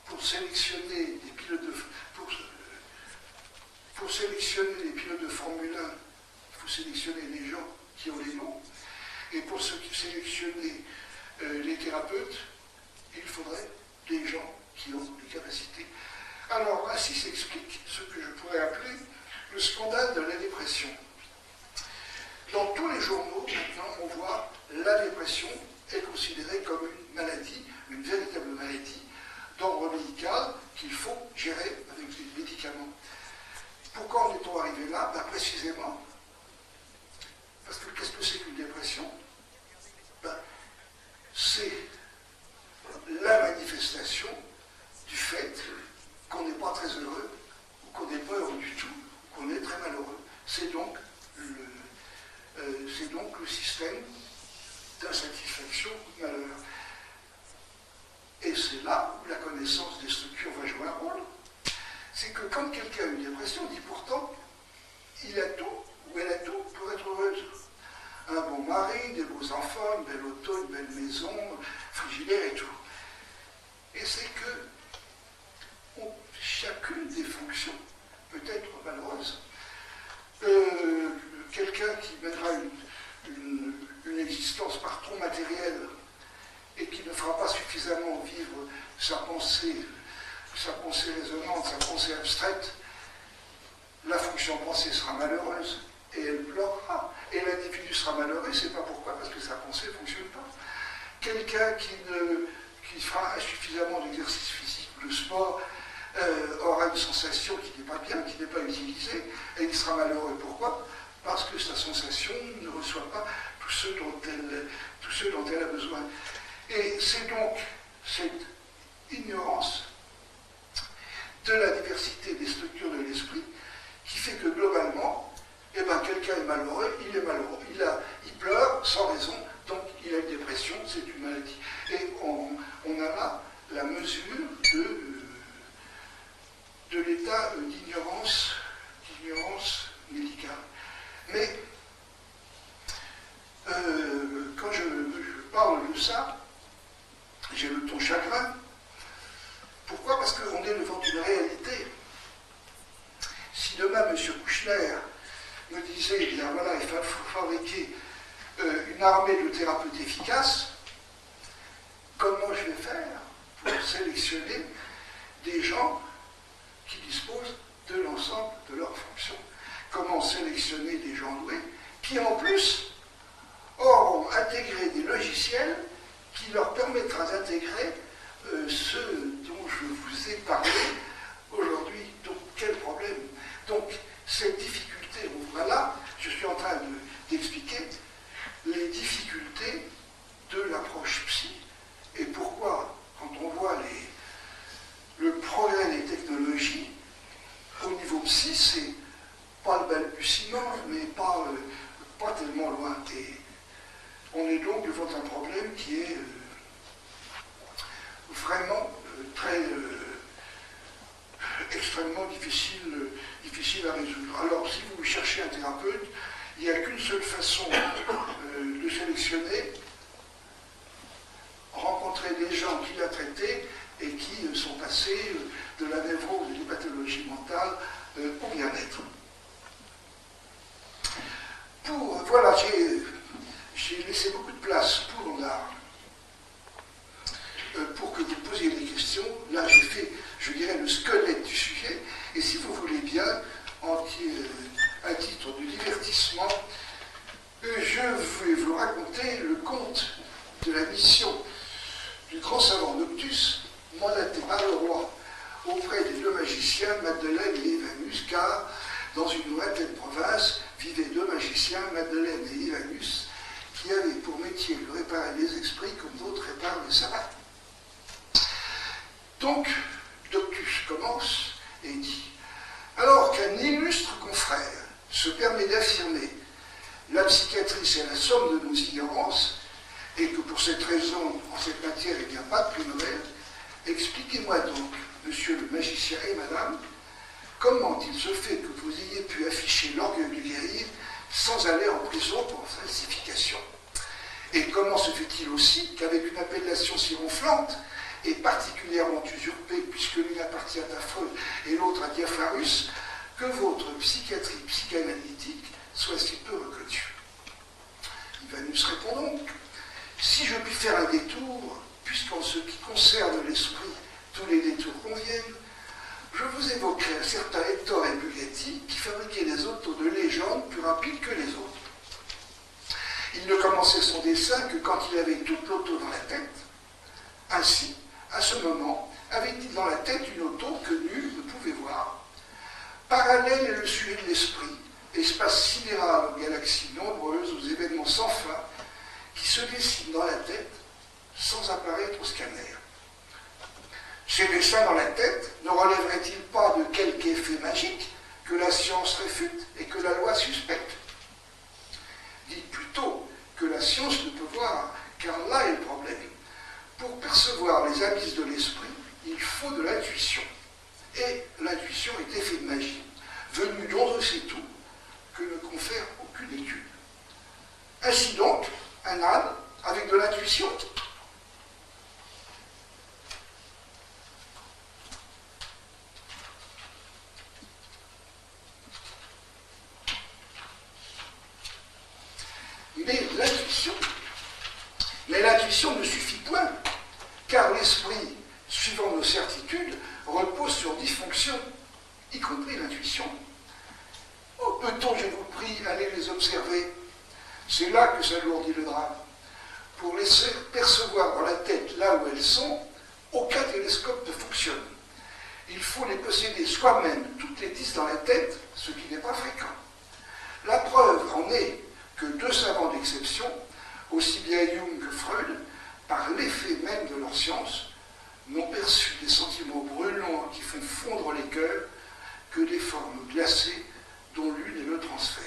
Speaker 3: pour sélectionner des pilotes de Formule 1, il faut sélectionner les gens qui ont les noms, et pour sélectionner les thérapeutes, il faudrait des gens qui ont des capacités. Alors, ainsi s'explique ce que je pourrais appeler le scandale de la dépression. Dans tous les journaux, maintenant, on voit la dépression est considérée comme une maladie, une véritable maladie d'ordre médical qu'il faut gérer avec des médicaments. Pourquoi en est-on arrivé là? Précisément, parce que qu'est-ce que c'est qu'une dépression? C'est la manifestation du fait qu'on n'est pas très heureux, ou qu'on n'est pas heureux du tout, ou qu'on est très malheureux. C'est donc le système d'insatisfaction ou de malheur. Et c'est là où la connaissance des structures va jouer un rôle. C'est que quand quelqu'un a une dépression, on dit pourtant, il a tout, ou elle a tout pour être heureuse. Un bon mari, des beaux enfants, une belle auto, une belle maison, frigidaire et tout. Et c'est que chacune des fonctions peut être malheureuse. Quelqu'un qui mènera une existence par trop matérielle et qui ne fera pas suffisamment vivre sa pensée résonante, sa pensée abstraite, la fonction pensée sera malheureuse et elle pleurera. Et l'individu sera malheureux, c'est pas pourquoi, parce que sa pensée ne fonctionne pas. Quelqu'un qui fera insuffisamment d'exercice physique ou de sport aura une sensation qui n'est pas bien, qui n'est pas utilisée, et il sera malheureux. Pourquoi? Parce que sa sensation ne reçoit pas tout ce dont elle a besoin. Et c'est donc cette ignorance de la diversité des structures de l'esprit qui fait que globalement, quelqu'un est malheureux, il pleure sans raison, donc il a une dépression, c'est une maladie. Et on a là la mesure de l'état d'ignorance médicale. Mais quand je parle de ça, j'ai le ton chagrin. Pourquoi? Parce qu'on est devant une réalité. Si demain M. Kouchner me disait, eh bien voilà, il faut fabriquer une armée de thérapeutes efficaces, comment je vais faire pour sélectionner des gens qui disposent de l'ensemble de leurs fonctions? Comment sélectionner des gens doués qui en plus auront intégré des logiciels qui leur permettra d'intégrer ce dont je vous ai parlé aujourd'hui. Donc quel problème? Donc cette difficulté, voilà, je suis en train d'expliquer les difficultés de l'approche psy et pourquoi, quand on voit le progrès des technologies, au niveau psy, c'est pas le balbutiement, mais pas tellement loin. Et on est donc devant un problème qui est vraiment extrêmement difficile à résoudre. Alors, si vous cherchez un thérapeute, il n'y a qu'une seule façon de sélectionner, rencontrer des gens gens qu'il a traités et qui sont passés de la névrose et des pathologies mentales au bien-être. Voilà, j'ai laissé beaucoup de place pour que vous posiez des questions. Là, j'ai fait, je dirais, le squelette du sujet. Et si vous voulez bien, à titre de divertissement, je vais vous raconter le conte de la mission du grand savant Noctus, mandaté par le roi auprès des deux magiciens, Madeleine et Evanus, car dans une lointaine province vivaient deux magiciens, Madeleine et Evanus, qui avaient pour métier de réparer les esprits comme d'autres réparent les sabbats. Donc, Noctus commence et dit « Alors qu'un illustre confrère se permet d'affirmer la psychiatrie, c'est la somme de nos ignorances, et que pour cette raison, en cette matière, il n'y a pas de prix Nobel, expliquez-moi donc, monsieur le magicien et madame, comment il se fait que vous ayez pu afficher l'orgueil du guerrier sans aller en prison pour falsification? Et comment se fait-il aussi qu'avec une appellation si ronflante et particulièrement usurpée, puisque l'une appartient à Freud et l'autre à Diaphlarus, que votre psychiatrie psychanalytique soit si peu reconnue? Ivanus répond donc, si je puis faire un détour, puisqu'en ce qui concerne l'esprit, tous les détours conviennent, je vous évoquerai un certain Hector et Bugatti qui fabriquait des autos de légende plus rapides que les autres. Il ne commençait son dessin que quand il avait toute l'auto dans la tête. Ainsi, à ce moment, avait-il dans la tête une auto que nul ne pouvait voir. Parallèle est le sujet de l'esprit, espace sidéral aux galaxies nombreuses, aux événements sans fin, qui se dessinent dans la tête sans apparaître au scanner. Ces dessins dans la tête ne relèveraient-ils pas de quelque effet magique que la science réfute et que la loi suspecte? Dites plutôt que la science ne peut voir, car là est le problème. Pour percevoir les abysses de l'esprit, il faut de l'intuition. Et l'intuition est effet de magie, venu d'on ne sait tout, que ne confère aucune étude. Ainsi donc, un âne avec de l'intuition. Mais l'intuition ne suffit point, car l'esprit, suivant nos certitudes, repose sur 10 fonctions, y compris l'intuition. Oh, peut-on, je vous prie, aller les observer? C'est là que s'alourdit le drame. Pour les percevoir dans la tête là où elles sont, aucun télescope ne fonctionne. Il faut les posséder soi-même, toutes les 10 dans la tête, ce qui n'est pas fréquent. La preuve en est que deux savants d'exception, aussi bien Jung que Freud, par l'effet même de leur science, n'ont perçu des sentiments brûlants qui font fondre les cœurs que des formes glacées dont l'une est le transfert.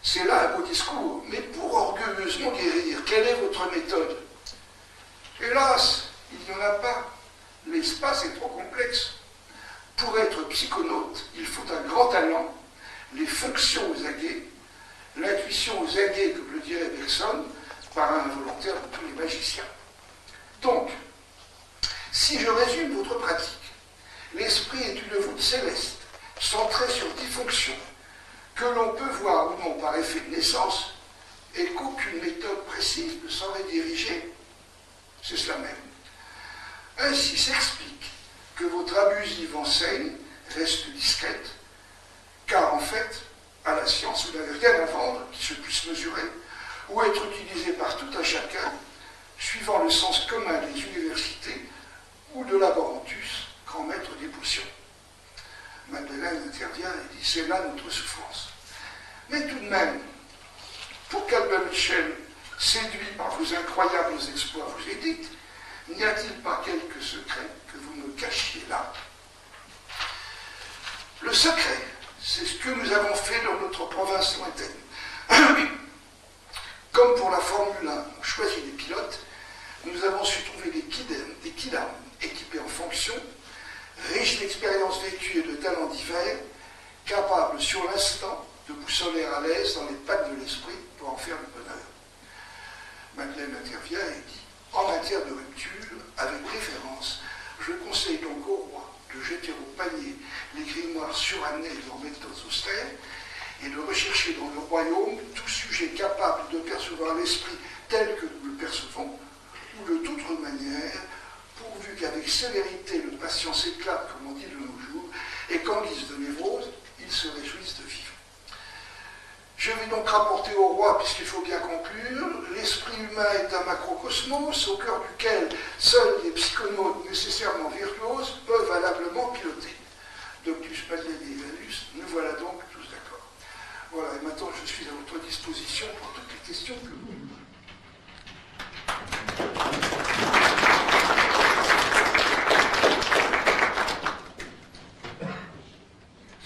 Speaker 3: C'est là un beau discours, mais pour orgueilleusement guérir, quelle est votre méthode? Hélas, il n'y en a pas. L'espace est trop complexe. Pour être psychonaute, il faut un grand talent, les fonctions aux aguets, l'intuition aux aguets, comme le dirait Bergson, par un volontaire de tous les magiciens. Donc, si je résume votre pratique, l'esprit est une voûte céleste, centrée sur 10 fonctions, que l'on peut voir ou non par effet de naissance, et qu'aucune méthode précise ne saurait diriger, c'est cela même. Ainsi s'explique que votre abusive enseigne reste discrète, car en fait, à la science, vous n'avez rien à vendre qui se puisse mesurer, ou être utilisé par tout un chacun, suivant le sens commun des universités ou de Laborantus, grand maître des potions. Madeleine intervient et dit, c'est là notre souffrance. Mais tout de même, pour qu'Albert Michel, séduit par vos incroyables exploits, vous édite, n'y a-t-il pas quelques secrets que vous me cachiez là? Le secret, c'est ce que nous avons fait dans notre province lointaine. Comme pour la Formule 1, on choisit des pilotes, nous avons su trouver des kidams équipés en fonction, riches d'expériences vécues et de talents divers, capables sur l'instant de boussoler à l'aise dans les pattes de l'esprit pour en faire le bonheur. Madeleine intervient et dit, en matière de rupture, avec préférence, je conseille donc au roi de jeter au panier les grimoires surannés et de leurs méthodes austères, et de rechercher dans le royaume tout sujet capable de percevoir l'esprit tel que nous le percevons, ou de toute manière, pourvu qu'avec sévérité le patient s'éclate, comme on dit de nos jours, et qu'en guise de névrose, il se réjouisse de vivre. Je vais donc rapporter au roi, puisqu'il faut bien conclure, l'esprit humain est un macrocosmos au cœur duquel seuls les psychonautes nécessairement virtuoses peuvent valablement piloter. Doctus Palladi Evalus, nous voilà donc tous d'accord. Voilà, et maintenant je suis à votre disposition pour toutes les questions que vous me posez.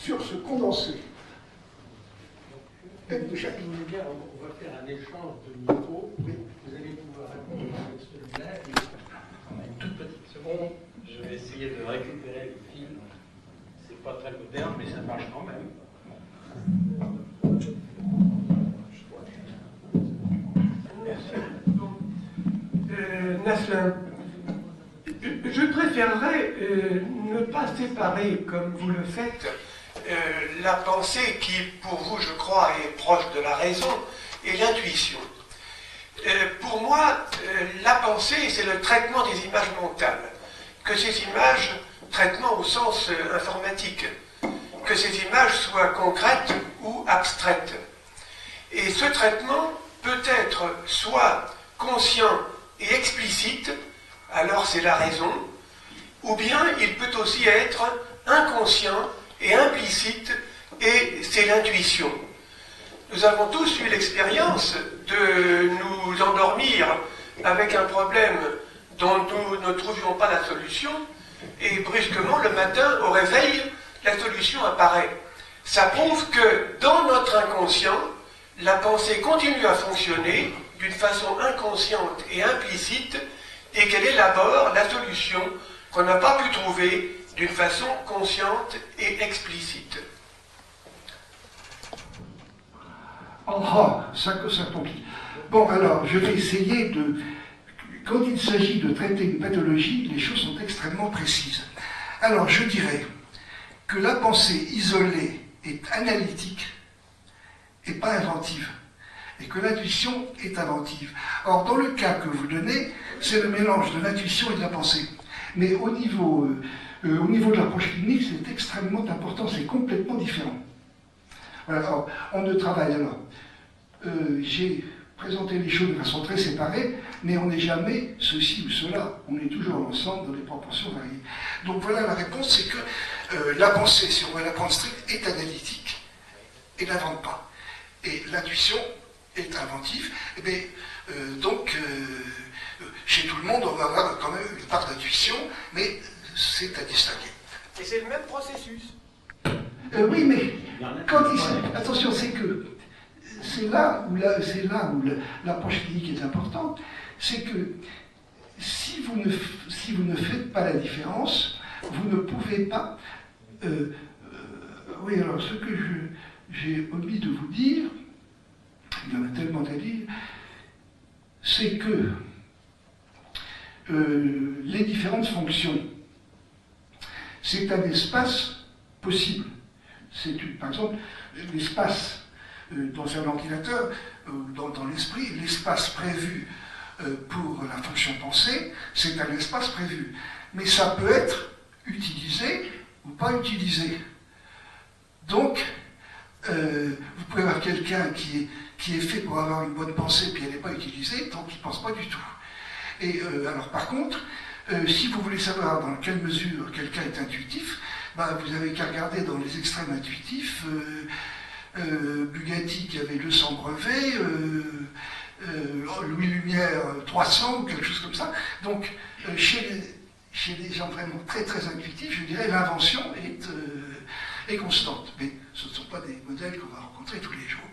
Speaker 3: Sur ce condensé,
Speaker 1: Je voulais dire, on va faire un échange de micros. Oui. Vous allez pouvoir répondre avec celui-là. On a une toute petite seconde. Je vais essayer de récupérer le fil. C'est pas très moderne, mais ça marche quand même.
Speaker 4: Merci. Naslin, je préférerais ne pas séparer, comme vous le faites, la pensée qui, pour vous, je crois, est proche de la raison, et l'intuition. Pour moi, la pensée, c'est le traitement des images mentales. Que ces images, traitement au sens informatique, que ces images soient concrètes ou abstraites. Et ce traitement peut être soit conscient et explicite, alors c'est la raison, ou bien il peut aussi être inconscient et implicite, et c'est l'intuition. Nous avons tous eu l'expérience de nous endormir avec un problème dont nous ne trouvions pas la solution, et brusquement, le matin, au réveil, la solution apparaît. Ça prouve que dans notre inconscient, la pensée continue à fonctionner d'une façon inconsciente et implicite, et qu'elle élabore la solution qu'on n'a pas pu trouver d'une façon consciente et explicite.
Speaker 3: Ça tombe. Bon, alors, je vais essayer de... Quand il s'agit de traiter une pathologie, les choses sont extrêmement précises. Alors, je dirais que la pensée isolée est analytique et pas inventive, et que l'intuition est inventive. Or, dans le cas que vous donnez, c'est le mélange de l'intuition et de la pensée. Mais au niveau de l'approche clinique, c'est extrêmement important, c'est complètement différent. Voilà, alors, on ne travaille alors. J'ai présenté les choses de façon très séparée, mais on n'est jamais ceci ou cela. On est toujours ensemble dans des proportions variées. Donc voilà la réponse, c'est que la pensée, si on veut la prendre stricte, est analytique et n'invente pas. Et l'intuition est inventive. Et bien, chez tout le monde, on va avoir quand même une part d'intuition, mais c'est à distinguer.
Speaker 4: Et c'est le même processus.
Speaker 3: Oui, mais quand attention, c'est que c'est là où l'approche clinique est importante, c'est que si vous ne faites pas la différence, vous ne pouvez pas... oui, alors ce que j'ai omis de vous dire, il y en a tellement à dire, c'est que les différentes fonctions, c'est un espace possible. Par exemple, l'espace dans un ordinateur, dans l'esprit, l'espace prévu pour la fonction pensée, c'est un espace prévu. Mais ça peut être utilisé ou pas utilisé. Donc, vous pouvez avoir quelqu'un qui est fait pour avoir une bonne pensée, puis elle n'est pas utilisée, tant qu'il ne pense pas du tout. Et alors par contre, si vous voulez savoir dans quelle mesure quelqu'un est intuitif, vous n'avez qu'à regarder dans les extrêmes intuitifs, Bugatti qui avait 200 brevets, Louis Lumière 300, quelque chose comme ça. Donc chez les gens vraiment très très intuitifs, je dirais l'invention est constante. Mais ce ne sont pas des modèles qu'on va rencontrer tous les jours.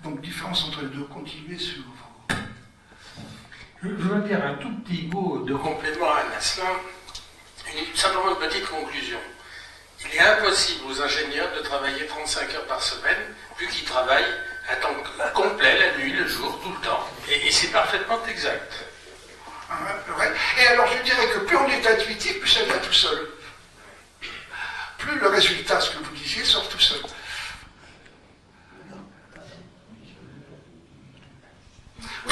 Speaker 3: Donc différence entre les deux, continuez sur vos...
Speaker 1: Je veux dire un tout petit mot de complément à Naslin, simplement une petite conclusion. Il est impossible aux ingénieurs de travailler 35 heures par semaine, vu qu'ils travaillent à temps complet, la nuit, le jour, tout le temps. Et c'est parfaitement exact.
Speaker 3: Ouais. Et alors je dirais que plus on est intuitif, plus ça vient tout seul. Plus le résultat, ce que vous disiez, sort tout seul.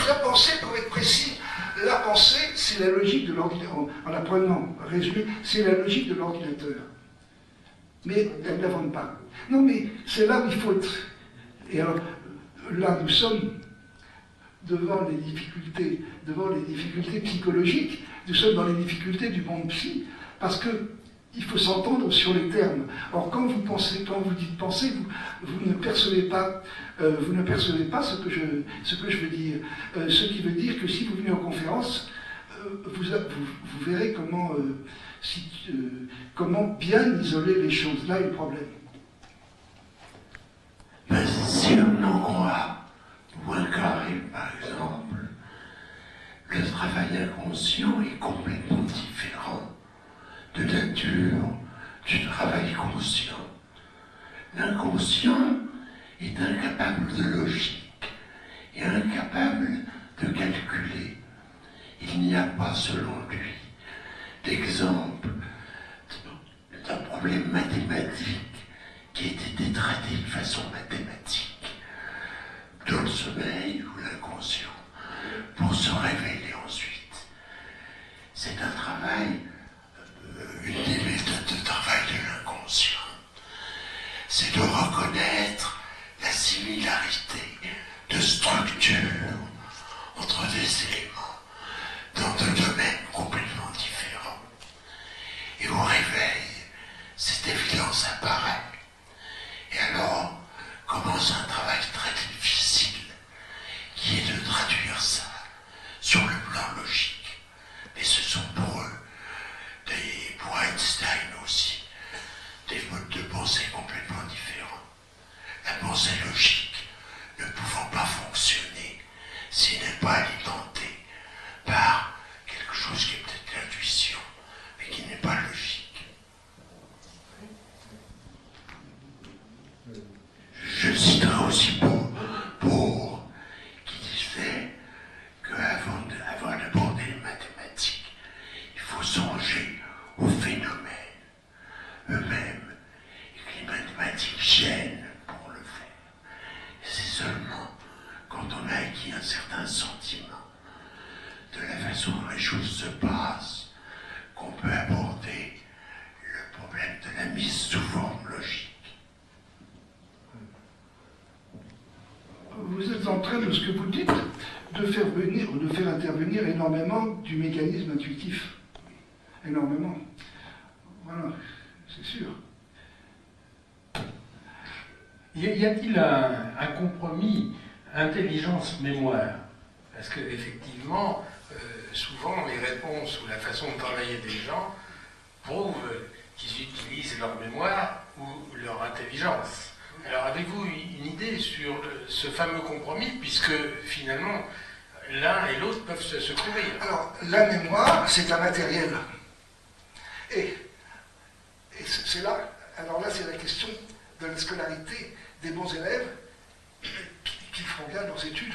Speaker 3: La pensée, pour être précis, la pensée, c'est la logique de l'ordinateur. En apprenant, résumé, c'est la logique de l'ordinateur. Mais elle ne l'invente pas. Non, mais c'est là où il faut être. Et alors, là, nous sommes devant les difficultés psychologiques, nous sommes dans les difficultés du monde psy, parce que il faut s'entendre sur les termes. Or, quand vous dites penser, vous ne percevez pas ce que je veux dire. Ce qui veut dire que si vous venez en conférence, vous verrez comment bien isoler les choses. Là est le problème.
Speaker 5: Mais si on en croit Poincaré, par exemple, le travail inconscient est complètement différent de nature du travail conscient. L'inconscient est incapable de logique et incapable de calculer. Il n'y a pas, selon lui, d'exemple d'un problème mathématique qui ait été traité de façon mathématique dans le sommeil ou l'inconscient pour se révéler ensuite. C'est un travail, une des méthodes de travail de l'inconscient, c'est de reconnaître la similarité de structure entre des éléments dans deux domaines complètement différents. Et au réveil, cette évidence apparaît. Et alors commence un travail très difficile, qui est de traduire ça sur le plan logique. Mais ce sont pour eux, pour Einstein aussi, des modes de pensée complètement différents. La pensée logique ne pouvant pas fonctionner s'il n'est pas alimentée par quelque chose qui est peut-être l'intuition, mais qui n'est pas logique. Je citerai aussi Bohr, qui disait qu'avant d'aborder les mathématiques, il faut songer aux phénomènes eux-mêmes, et que les mathématiques gênent pour le faire. Et c'est seulement quand on a acquis un certain sentiment de la façon dont les choses se passent qu'on peut aborder le problème de la mise sous forme logique.
Speaker 3: Vous êtes en train de ce que vous dites de faire intervenir énormément du mécanisme intuitif. Énormément. Voilà, c'est sûr.
Speaker 1: Y a-t-il un compromis intelligence-mémoire? Parce qu'effectivement, souvent les réponses ou la façon de travailler des gens prouvent qu'ils utilisent leur mémoire ou leur intelligence. Alors avez-vous une idée sur ce fameux compromis, puisque finalement l'un et l'autre peuvent se couvrir?
Speaker 3: Alors, la mémoire, c'est un matériel. Et c'est là, alors là c'est la question de la scolarité des bons élèves qui font bien leurs études.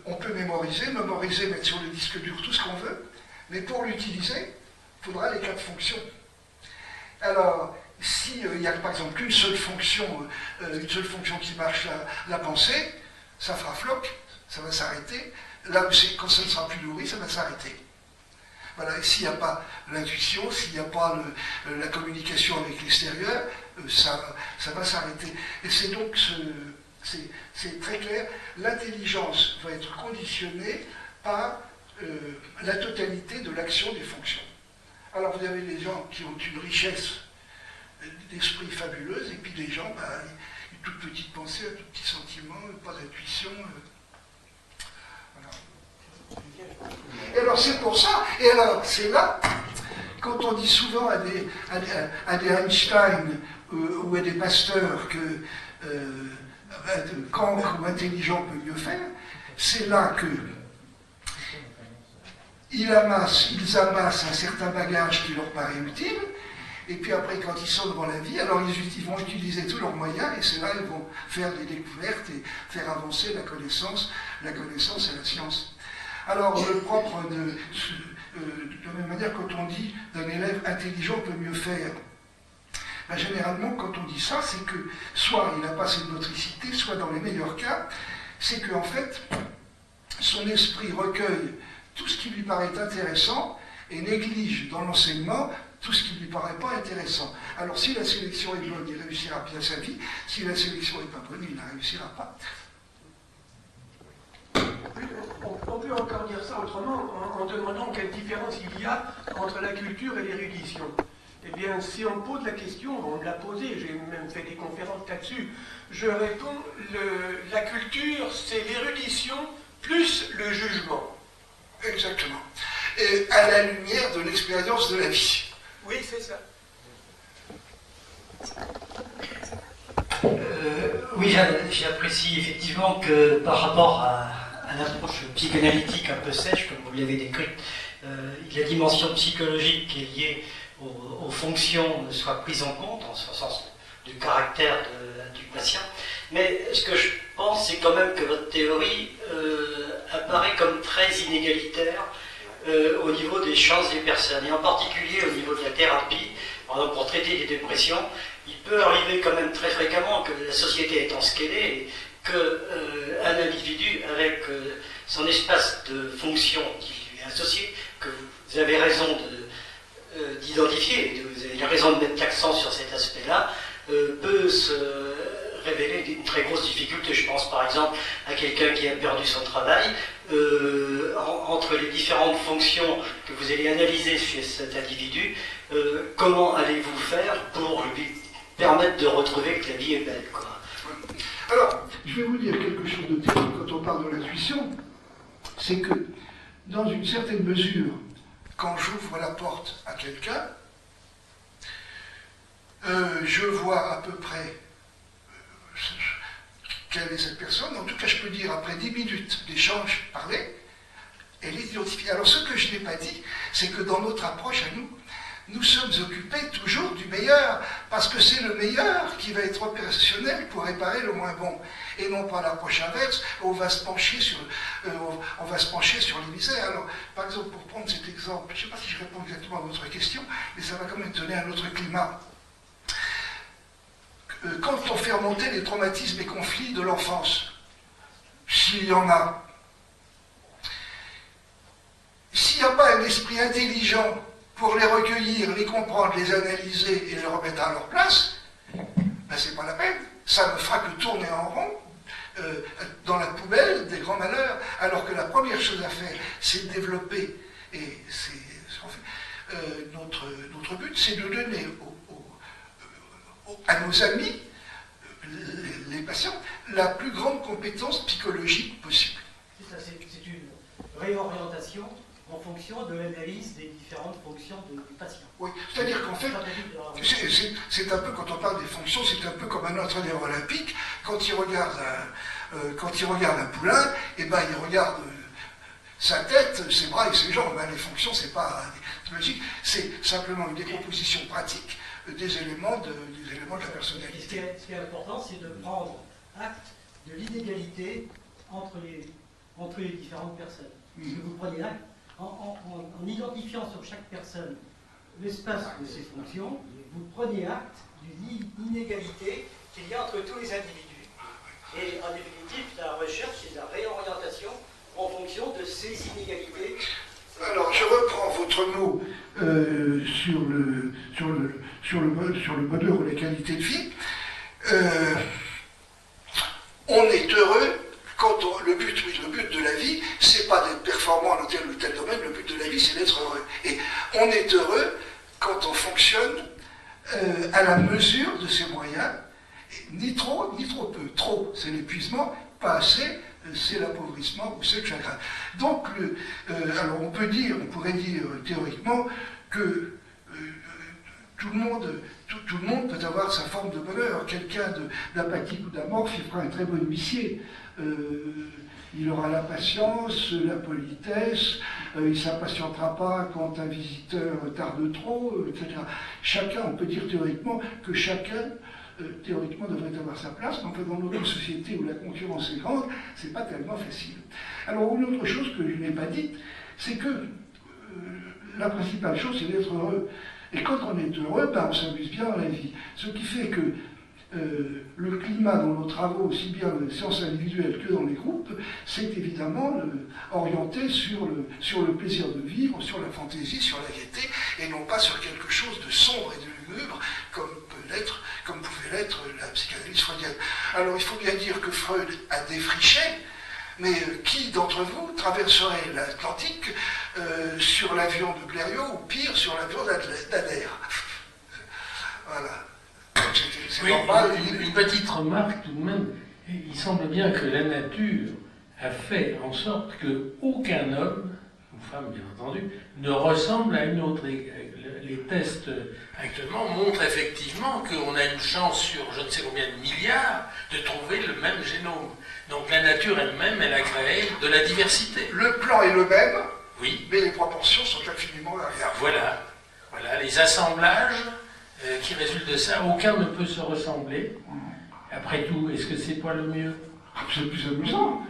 Speaker 3: On peut mémoriser, mettre sur le disque dur tout ce qu'on veut, mais pour l'utiliser, il faudra les 4 fonctions. Alors, s'il y a par exemple une seule fonction qui marche, la pensée, ça fera floc, ça va s'arrêter. Là, quand ça ne sera plus nourri, ça va s'arrêter. Voilà, et s'il n'y a pas l'intuition, s'il n'y a pas la communication avec l'extérieur, ça va s'arrêter. Et c'est donc, c'est très clair, l'intelligence va être conditionnée par la totalité de l'action des fonctions. Alors vous avez des gens qui ont une richesse d'esprit fabuleuse, et puis des gens, une toute petite pensée, un tout petit sentiment, pas d'intuition. Voilà. Et alors c'est pour ça, et alors c'est là, quand on dit souvent à des Einstein ou à des pasteurs que Kant ou intelligent peut mieux faire, c'est là que ils amassent un certain bagage qui leur paraît utile, et puis après, quand ils sont devant la vie, alors ils vont utiliser tous leurs moyens, et c'est là qu'ils vont faire des découvertes et faire avancer la connaissance la connaissance et la science. Alors, le propre de la même manière, quand on dit d'un élève intelligent peut mieux faire, ben, généralement, quand on dit ça, c'est que soit il n'a pas assez de motricité, soit dans les meilleurs cas, c'est qu'en fait, son esprit recueille tout ce qui lui paraît intéressant et néglige dans l'enseignement tout ce qui ne lui paraît pas intéressant. Alors si la sélection est bonne, il réussira bien sa vie. Si la sélection n'est pas bonne, il ne la réussira pas.
Speaker 4: On peut encore dire ça autrement en demandant quelle différence il y a entre la culture et l'érudition. Eh bien, si on pose la question, on me l'a posée, j'ai même fait des conférences là-dessus, je réponds, la culture, c'est l'érudition plus le jugement.
Speaker 3: Exactement. Et à la lumière de l'expérience de la vie.
Speaker 4: Oui, c'est ça.
Speaker 6: Oui, j'apprécie effectivement que par rapport à l'approche psychanalytique un peu sèche, comme vous l'avez décrite, la dimension psychologique qui est liée aux fonctions soit prise en compte, en ce sens du caractère du patient. Mais ce que je pense, c'est quand même que votre théorie apparaît comme très inégalitaire au niveau des chances des personnes, et en particulier au niveau de la thérapie. Par exemple, pour traiter des dépressions, il peut arriver quand même très fréquemment que la société étant ce qu'elle est, qu'un individu avec son espace de fonction qui lui est associé, que vous avez raison d'identifier, vous avez raison de mettre l'accent sur cet aspect-là, peut se révéler une très grosse difficulté. Je pense par exemple à quelqu'un qui a perdu son travail. Entre les différentes fonctions que vous allez analyser chez cet individu, comment allez-vous faire pour lui permettre de retrouver que la vie est belle, quoi.
Speaker 3: Alors, je vais vous dire quelque chose de terrible quand on parle de l'intuition, c'est que, dans une certaine mesure, quand j'ouvre la porte à quelqu'un, je vois à peu près quelle est cette personne. En tout cas, je peux dire, après 10 minutes d'échange parlé, elle est identifiée. Alors, ce que je n'ai pas dit, c'est que dans notre approche à nous, nous sommes occupés toujours du meilleur, parce que c'est le meilleur qui va être opérationnel pour réparer le moins bon, et non pas l'approche inverse, où on va se pencher sur les misères. Alors, par exemple, pour prendre cet exemple, je ne sais pas si je réponds exactement à votre question, mais ça va quand même donner un autre climat. Quand on fait remonter les traumatismes et conflits de l'enfance, s'il y en a, s'il n'y a pas un esprit intelligent pour les recueillir, les comprendre, les analyser et les remettre à leur place, ben c'est pas la peine. Ça ne fera que tourner en rond dans la poubelle des grands malheurs, alors que la première chose à faire, c'est de développer, et c'est ce qu'on fait. Notre but, c'est de donner à nos amis, les patients, la plus grande compétence psychologique possible.
Speaker 6: C'est ça, c'est une réorientation en fonction de l'analyse des différentes fonctions du patient.
Speaker 3: Oui, c'est-à-dire qu'en fait, c'est un peu, quand on parle des fonctions, c'est un peu comme un entraîneur olympique, quand il regarde un poulain, et ben il regarde sa tête, ses bras et ses jambes. Ben, les fonctions, c'est pas magique, c'est simplement une décomposition pratique des éléments de la personnalité.
Speaker 6: Et ce qui est important, c'est de prendre acte de l'inégalité entre les différentes personnes. Que vous prenez acte en identifiant sur chaque personne l'espace de ses fonctions, vous prenez acte d'une inégalité qu'il y a entre tous les individus. Et en définitive, la recherche, c'est la réorientation en fonction de ces inégalités.
Speaker 3: Alors, je reprends votre mot sur le bonheur ou la qualité de vie. On est heureux quand le but de la vie, c'est pas d'être performant dans tel ou tel domaine, le but de la vie, c'est d'être heureux. Et on est heureux quand on fonctionne à la mesure de ses moyens, ni trop, ni trop peu. Trop, c'est l'épuisement, pas assez, c'est l'appauvrissement ou c'est le chagrin. Donc, alors on pourrait dire théoriquement que tout le monde peut avoir sa forme de bonheur. Quelqu'un d'apathique ou d'amorphe, il fera un très bon huissier. Il aura la patience, la politesse, il ne s'impatientera pas quand un visiteur tarde trop, etc. On peut dire théoriquement que chacun théoriquement, devrait avoir sa place, mais enfin, dans notre société où la concurrence est grande, c'est pas tellement facile. Alors, une autre chose que je n'ai pas dite, c'est que la principale chose, c'est d'être heureux. Et quand on est heureux, ben, on s'amuse bien dans la vie. Ce qui fait que le climat dans nos travaux, aussi bien dans les séances individuelles que dans les groupes, c'est évidemment orienté sur le plaisir de vivre, sur la fantaisie, sur la gaieté, et non pas sur quelque chose de sombre et de lugubre, comme pouvait l'être la psychanalyse freudienne. Alors il faut bien dire que Freud a défriché, mais qui d'entre vous traverserait l'Atlantique sur l'avion de Blériot, ou pire, sur l'avion d'Adair? Voilà.
Speaker 1: Oui, normal. Une petite remarque tout de même. Il semble bien que la nature a fait en sorte qu'aucun homme, ou femme bien entendu, ne ressemble à une autre. Les tests actuellement montrent effectivement qu'on a une chance sur je ne sais combien de milliards de trouver le même génome. Donc la nature elle-même, elle a créé de la diversité.
Speaker 3: Le plan est le même,
Speaker 1: oui,
Speaker 3: mais les proportions sont infiniment variables.
Speaker 1: Voilà, les assemblages qui résultent de ça, aucun ne peut se ressembler. Après tout, est-ce que c'est pas le mieux?
Speaker 3: C'est le plus amusant.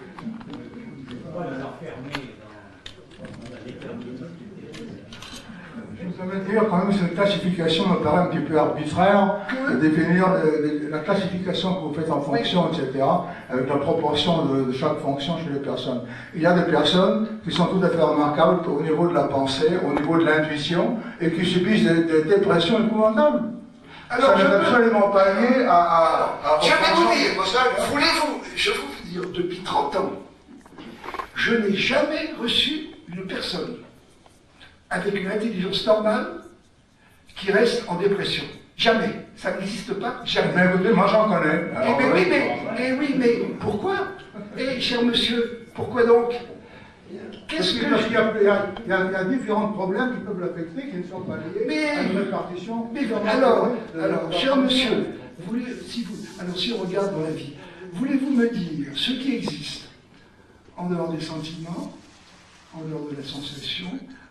Speaker 7: Je voudrais dire quand même que cette classification me paraît un petit peu arbitraire, de définir la classification que vous faites en fonction, etc., avec la proportion de chaque fonction chez les personnes. Il y a des personnes qui sont tout à fait remarquables au niveau de la pensée, au niveau de l'intuition, et qui subissent des dépressions épouvantables. Alors, ça n'est absolument pas lié à
Speaker 3: je vais vous dire, je vais vous dire, depuis 30 ans, je n'ai jamais reçu une personne avec une intelligence normale qui reste en dépression. Jamais. Ça n'existe pas, jamais.
Speaker 7: Mais écoutez, moi j'en connais.
Speaker 3: Mais pourquoi? Cher monsieur, pourquoi donc?
Speaker 7: Parce qu'il y a différents problèmes qui peuvent l'affecter, qui ne sont pas liés à une répartition.
Speaker 3: Alors, cher monsieur, si on regarde dans la vie, voulez-vous me dire ce qui existe en dehors des sentiments, en dehors de la sensation,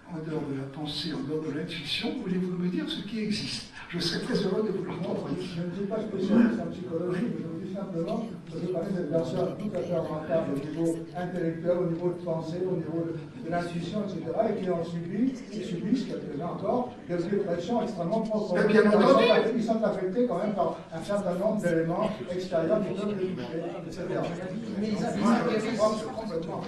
Speaker 3: en dehors de la pensée, en dehors de l'intuition, voulez-vous me dire ce qui existe? Je serais très heureux de vous le montrer.
Speaker 7: Je ne suis pas spécialiste en psychologie, mais je vous dis simplement que je parlais de personnes tout à fait remarquables au niveau intellectuel, au niveau de pensée, au niveau de l'intuition, etc., et qui ont subissent quelques-uns encore, des dépressions extrêmement profondes.
Speaker 3: Bien entendu.
Speaker 7: Ils sont affectés quand même par un certain nombre d'éléments extérieurs qui peuvent les toucher, etc. Mais ils ont complètement.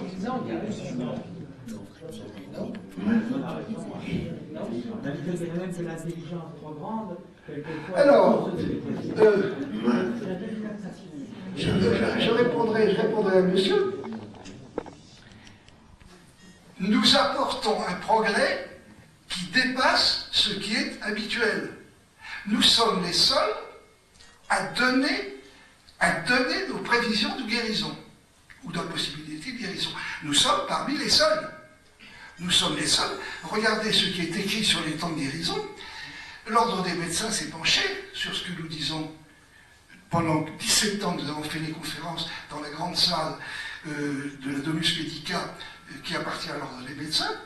Speaker 3: Alors, je répondrai à monsieur. Nous apportons un progrès qui dépasse ce qui est habituel. Nous sommes les seuls à donner nos prévisions de guérison, ou d'impossibilité de guérison. Nous sommes parmi les seuls. Nous sommes les seuls. Regardez ce qui est écrit sur les temps de guérison. L'Ordre des médecins s'est penché sur ce que nous disons. Pendant 17 ans, nous avons fait des conférences dans la grande salle de la Domus Medica qui appartient à l'Ordre des médecins.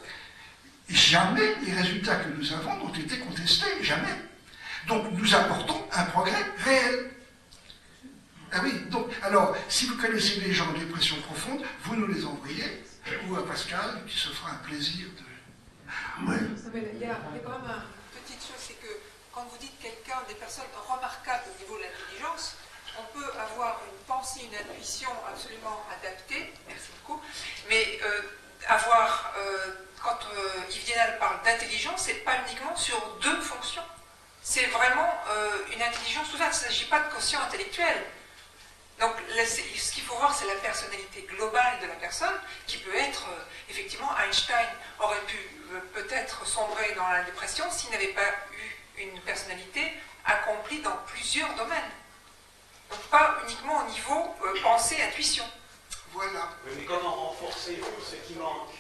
Speaker 3: Jamais les résultats que nous avons n'ont été contestés. Jamais. Donc nous apportons un progrès réel. Ah oui, donc, alors, si vous connaissez des gens en dépression profonde, vous nous les envoyez, ou à Pascal, qui se fera un plaisir de...
Speaker 8: Oui. Il y a quand même une petite chose, c'est que quand vous dites quelqu'un, des personnes remarquables au niveau de l'intelligence, on peut avoir une pensée, une intuition absolument adaptée, merci beaucoup, mais quand Yves Dienal parle d'intelligence, c'est pas uniquement sur deux fonctions, c'est vraiment une intelligence ouverte, il ne s'agit pas de quotient intellectuel. Donc, ce qu'il faut voir, c'est la personnalité globale de la personne, qui peut être, effectivement, Einstein aurait pu peut-être sombrer dans la dépression s'il n'avait pas eu une personnalité accomplie dans plusieurs domaines. Donc, pas uniquement au niveau pensée, intuition.
Speaker 3: Voilà.
Speaker 9: Mais comment renforcer ce qui manque?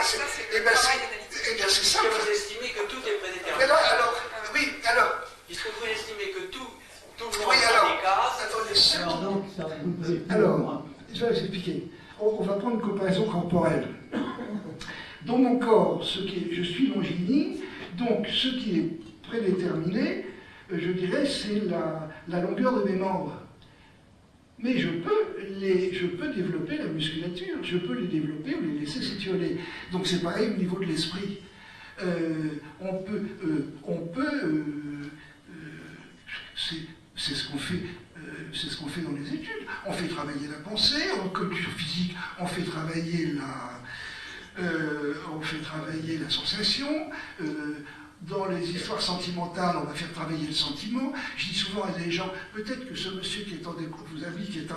Speaker 8: C'est le travail analytique.
Speaker 3: C'est ça.
Speaker 9: Puisque vous estimez que tout est prédéterminé.
Speaker 3: Mais là, alors...
Speaker 9: Puisque vous estimez que tout le monde
Speaker 3: Oui, alors, je vais vous expliquer. On va prendre une comparaison corporelle. Dans mon corps, je suis longiligne, donc ce qui est prédéterminé, je dirais, c'est la longueur de mes membres. Mais je peux développer la musculature, je peux les développer ou les laisser s'étioler. Donc c'est pareil au niveau de l'esprit. C'est ce qu'on fait. C'est ce qu'on fait dans les études. On fait travailler la pensée, en culture physique, on fait travailler la sensation. Dans les histoires sentimentales, on va faire travailler le sentiment. Je dis souvent à des gens, peut-être que ce monsieur qui est en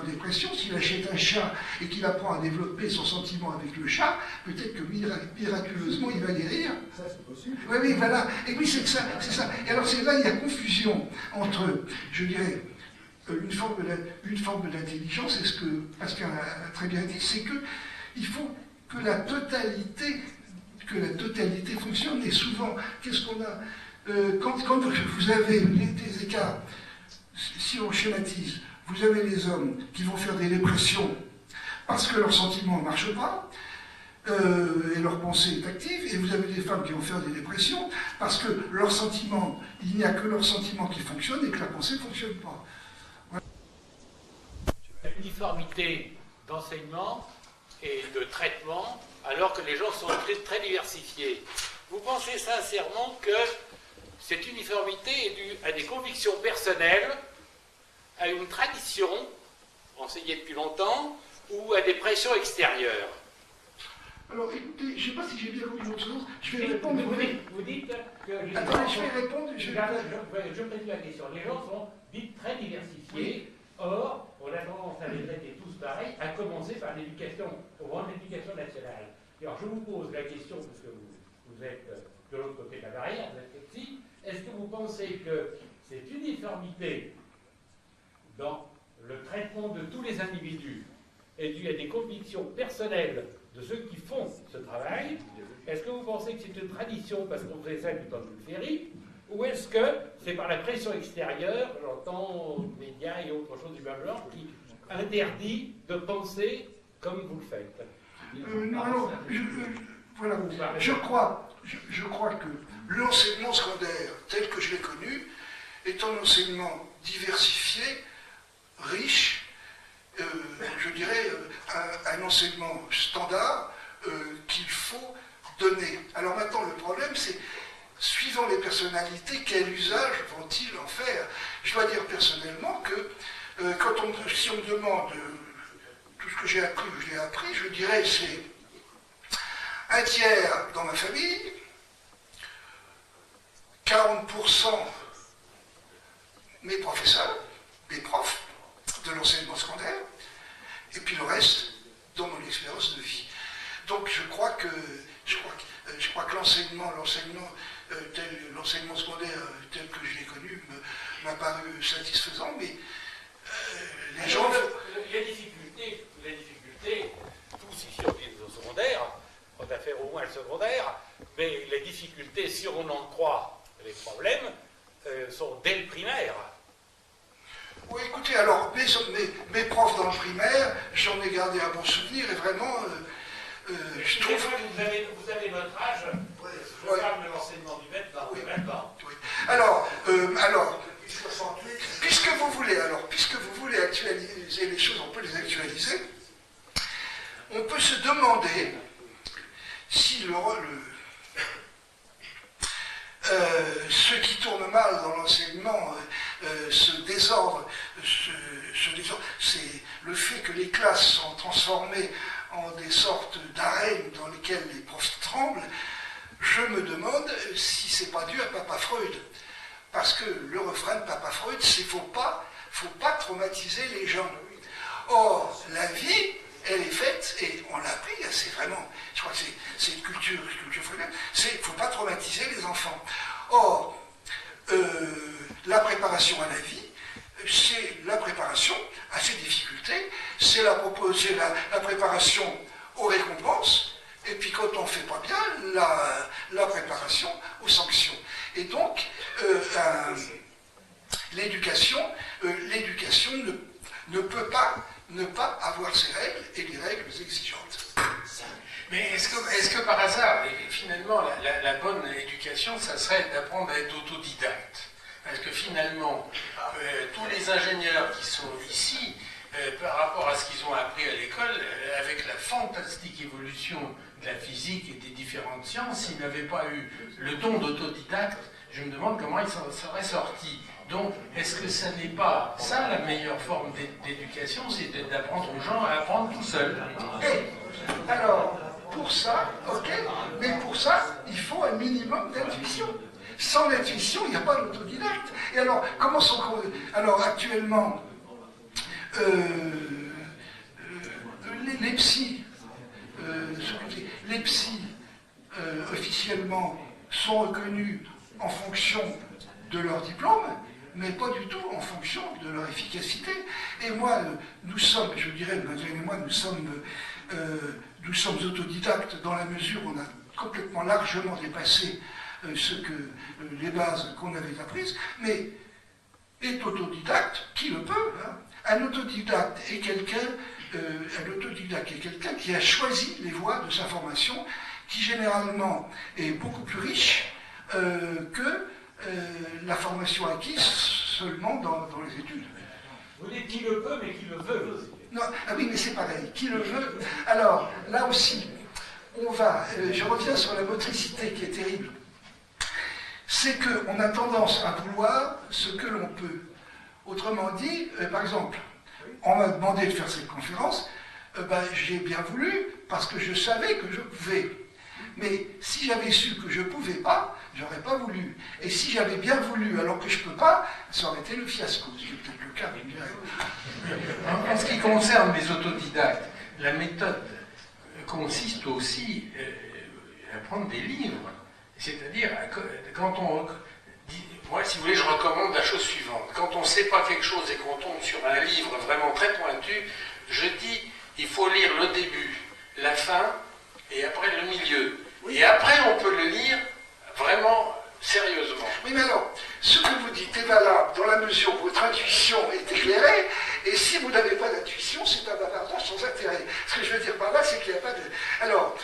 Speaker 3: dépression, s'il achète un chat et qu'il apprend à développer son sentiment avec le chat, peut-être que miraculeusement il va guérir.
Speaker 7: Ça, c'est possible.
Speaker 3: Oui, oui, voilà. Et oui, c'est ça. Et alors c'est là, il y a confusion entre, je dirais, une forme d'intelligence, et ce que Pascal a très bien dit, c'est qu'il faut que la totalité fonctionne. Et souvent, qu'est-ce qu'on a quand vous avez des écarts, si on schématise, vous avez les hommes qui vont faire des dépressions parce que leur sentiment ne marche pas, et leur pensée est active, et vous avez des femmes qui vont faire des dépressions parce que leur sentiment, il n'y a que leur sentiment qui fonctionne et que la pensée ne fonctionne pas.
Speaker 10: Uniformité d'enseignement et de traitement, alors que les gens sont très diversifiés. Vous pensez sincèrement que cette uniformité est due à des convictions personnelles, à une tradition enseignée depuis longtemps, ou à des pressions extérieures?
Speaker 3: Alors écoutez, je ne sais pas si j'ai bien compris votre chose, je vais répondre.
Speaker 10: Vous dites que les
Speaker 3: Attendez, je vais répondre.
Speaker 10: Je pose la question. Les gens sont dits très diversifiés. Or, on a tendance à les traiter tous pareils, à commencer par l'éducation, au moment de l'éducation nationale. Et alors, je vous pose la question, parce que vous êtes de l'autre côté de la barrière, vous êtes ici, est-ce que vous pensez que cette uniformité dans le traitement de tous les individus est due à des convictions personnelles de ceux qui font ce travail? Est-ce que vous pensez que c'est une tradition parce qu'on faisait ça du temps de Ferry? Ou est-ce que c'est par la pression extérieure, j'entends médias et autres choses du même genre, qui interdit de penser comme vous le faites?
Speaker 3: Non, alors, voilà, je crois que l'enseignement secondaire, tel que je l'ai connu, est un enseignement diversifié, riche, je dirais un enseignement standard qu'il faut donner. Alors maintenant, le problème, c'est suivant les personnalités, quel usage vont-ils en faire? Je dois dire personnellement que si on me demande tout ce que j'ai appris ou je l'ai appris, je dirais c'est un tiers dans ma famille, 40% mes professeurs, mes profs de l'enseignement secondaire, et puis le reste dans mon expérience de vie. Donc je crois que l'enseignement secondaire tel que je l'ai connu m'a paru satisfaisant, mais les gens...
Speaker 10: Les difficultés, tous ici on est au secondaire, on a fait au moins le secondaire, mais les difficultés, si on en croit les problèmes, sont dès le primaire.
Speaker 3: Oui, écoutez, alors, mes profs dans le primaire, j'en ai gardé un bon souvenir, et vraiment... je trouve...
Speaker 10: Vous avez notre âge, je parle de l'enseignement du maître dans le même temps.
Speaker 3: Oui. Alors, puisque vous voulez actualiser les choses, on peut les actualiser. On peut se demander si ce qui tourne mal dans l'enseignement, ce désordre, c'est le fait que les classes sont transformées en des sortes d'arènes dans lesquelles les profs tremblent. Je me demande si c'est pas dû à Papa Freud. Parce que le refrain de Papa Freud, c'est faut pas traumatiser les gens. Or, la vie, elle est faite, et on l'a appris, c'est vraiment, je crois que c'est une culture freudienne, c'est faut pas traumatiser les enfants. Or, la préparation à la vie, c'est la préparation à ses difficultés, c'est la préparation aux récompenses, et puis quand on ne fait pas bien, la préparation aux sanctions. Et donc, l'éducation ne peut pas ne pas avoir ses règles et des règles exigeantes.
Speaker 11: Mais est-ce que par hasard, et finalement, la bonne éducation, ça serait d'apprendre à être autodidacte? Parce que finalement, tous les ingénieurs qui sont ici, par rapport à ce qu'ils ont appris à l'école, avec la fantastique évolution de la physique et des différentes sciences, s'ils n'avaient pas eu le don d'autodidacte, je me demande comment ils s'en seraient sortis. Donc, est-ce que ça n'est pas ça la meilleure forme d'éducation, c'est d'apprendre aux gens à apprendre tout seuls?
Speaker 3: Alors, pour ça, ok, mais pour ça, il faut un minimum d'intuition. Sans l'intuition, il n'y a pas d'autodidacte. Et alors, comment sont... Alors, actuellement, les psys, officiellement, sont reconnus en fonction de leur diplôme, mais pas du tout en fonction de leur efficacité. Et moi, nous sommes, je dirais, Madeleine et moi, nous sommes autodidactes dans la mesure où on a complètement largement dépassé les bases qu'on avait apprises, mais est autodidacte, qui le peut, hein. Un autodidacte est quelqu'un qui a choisi les voies de sa formation, qui généralement est beaucoup plus riche que la formation acquise seulement dans les études.
Speaker 10: Vous dites qui le peut, mais qui le veut aussi.
Speaker 3: Non, ah oui, mais c'est pareil, qui le veut. Alors, là aussi, je reviens sur la motricité qui est terrible. C'est qu'on a tendance à vouloir ce que l'on peut. Autrement dit, par exemple, on m'a demandé de faire cette conférence, j'ai bien voulu parce que je savais que je pouvais. Mais si j'avais su que je ne pouvais pas, j'aurais pas voulu. Et si j'avais bien voulu alors que je ne peux pas, ça aurait été le fiasco. C'est peut-être le cas.
Speaker 11: En ce qui concerne les autodidactes, la méthode consiste aussi à prendre des livres. C'est-à-dire, moi, si vous voulez, je recommande la chose suivante. Quand on ne sait pas quelque chose et qu'on tombe sur un livre vraiment très pointu, je dis, il faut lire le début, la fin, et après le milieu. Oui. Et après, on peut le lire vraiment sérieusement.
Speaker 3: Oui, mais alors, ce que vous dites est valable dans la mesure où votre intuition est éclairée, et si vous n'avez pas d'intuition, c'est un bavardage sans intérêt. Ce que je veux dire par là, c'est qu'il n'y a pas de... Alors,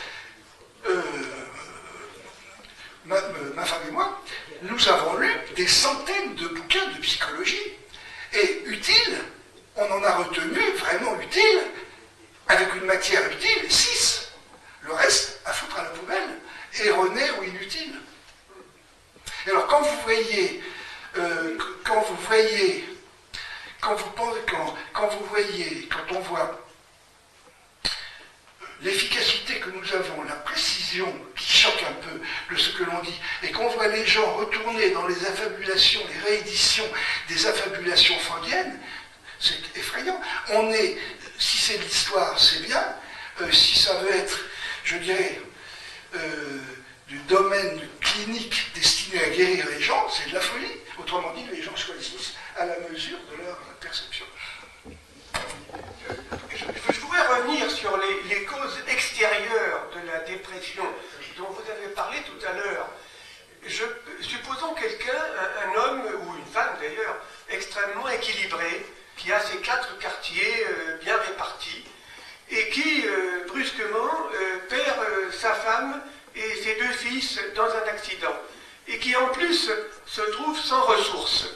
Speaker 3: ma femme et moi, nous avons lu des centaines de bouquins de psychologie. Et utile, on en a retenu, vraiment utile, avec une matière utile, 6. Le reste, à foutre à la poubelle, erroné ou inutile. Et alors, quand on voit l'efficacité que nous avons, la précision qui choque un peu de ce que l'on dit, et qu'on voit les gens retourner dans les affabulations, les rééditions des affabulations freudiennes, c'est effrayant. Si c'est de l'histoire, c'est bien. Si ça veut être, je dirais, du domaine clinique destiné à guérir les gens, c'est de la folie. Autrement dit, les gens choisissent à la mesure de leur perception.
Speaker 4: Je voudrais revenir sur les causes extérieures de la dépression dont vous avez parlé tout à l'heure. Supposons quelqu'un, un homme ou une femme d'ailleurs, extrêmement équilibré, qui a ses 4 quartiers bien répartis, et qui, brusquement, perd sa femme et ses 2 fils dans un accident, et qui en plus se trouve sans ressources.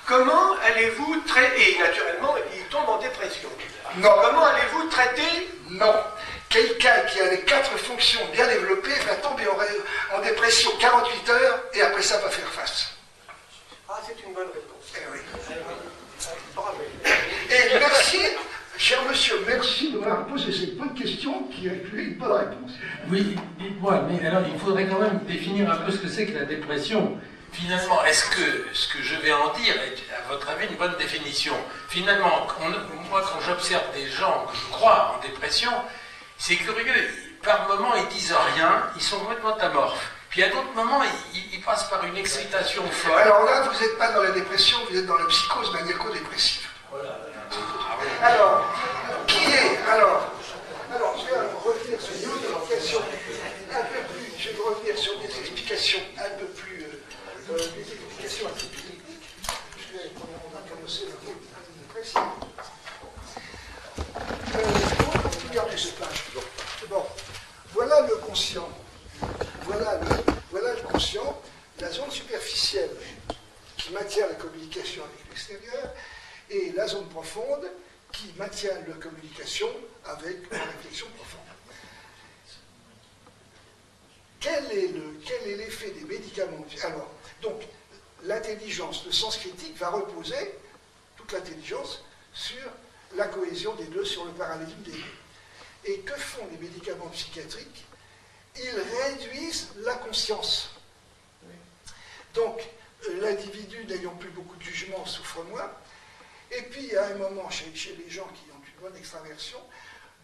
Speaker 4: Comment allez-vous traiter... Et naturellement, il tombe en dépression.
Speaker 3: Non.
Speaker 4: Comment allez-vous traiter...
Speaker 3: Non. Quelqu'un qui a les 4 fonctions bien développées va tomber en dépression 48 heures et après ça va faire face.
Speaker 4: Ah, c'est une bonne réponse.
Speaker 3: Eh oui. Et merci, cher monsieur, merci de m'avoir posé cette bonne question qui inclut une bonne réponse.
Speaker 11: Oui, dites-moi, mais alors il faudrait quand même définir un peu ce que c'est que la dépression. Finalement, est-ce que ce que je vais en dire est, à votre avis, une bonne définition? Finalement, moi, quand j'observe des gens que je crois en dépression, c'est curieux. Par moments, ils disent rien, ils sont complètement amorphes. Puis à d'autres moments, ils passent par une excitation folle.
Speaker 3: Alors là, vous n'êtes pas dans la dépression, vous êtes dans la psychose maniaco-dépressive. Alors, je vais revenir sur des explications un peu plus, je vais revenir sur des explications un peu plus, des explications un peu plus techniques. On va commencer par une dépression. Regardez cette page. Bon, voilà le conscient. Voilà le conscient, la zone superficielle qui maintient la zone profonde qui maintient la communication avec la réflexion profonde. Quel est l'effet des médicaments? Alors, donc, l'intelligence, le sens critique va reposer, toute l'intelligence, sur la cohésion des deux, sur le parallélisme des deux. Et que font les médicaments psychiatriques? Ils réduisent la conscience. Donc, l'individu n'ayant plus beaucoup de jugement souffre moins. Et puis, à un moment, chez les gens qui ont une bonne extraversion,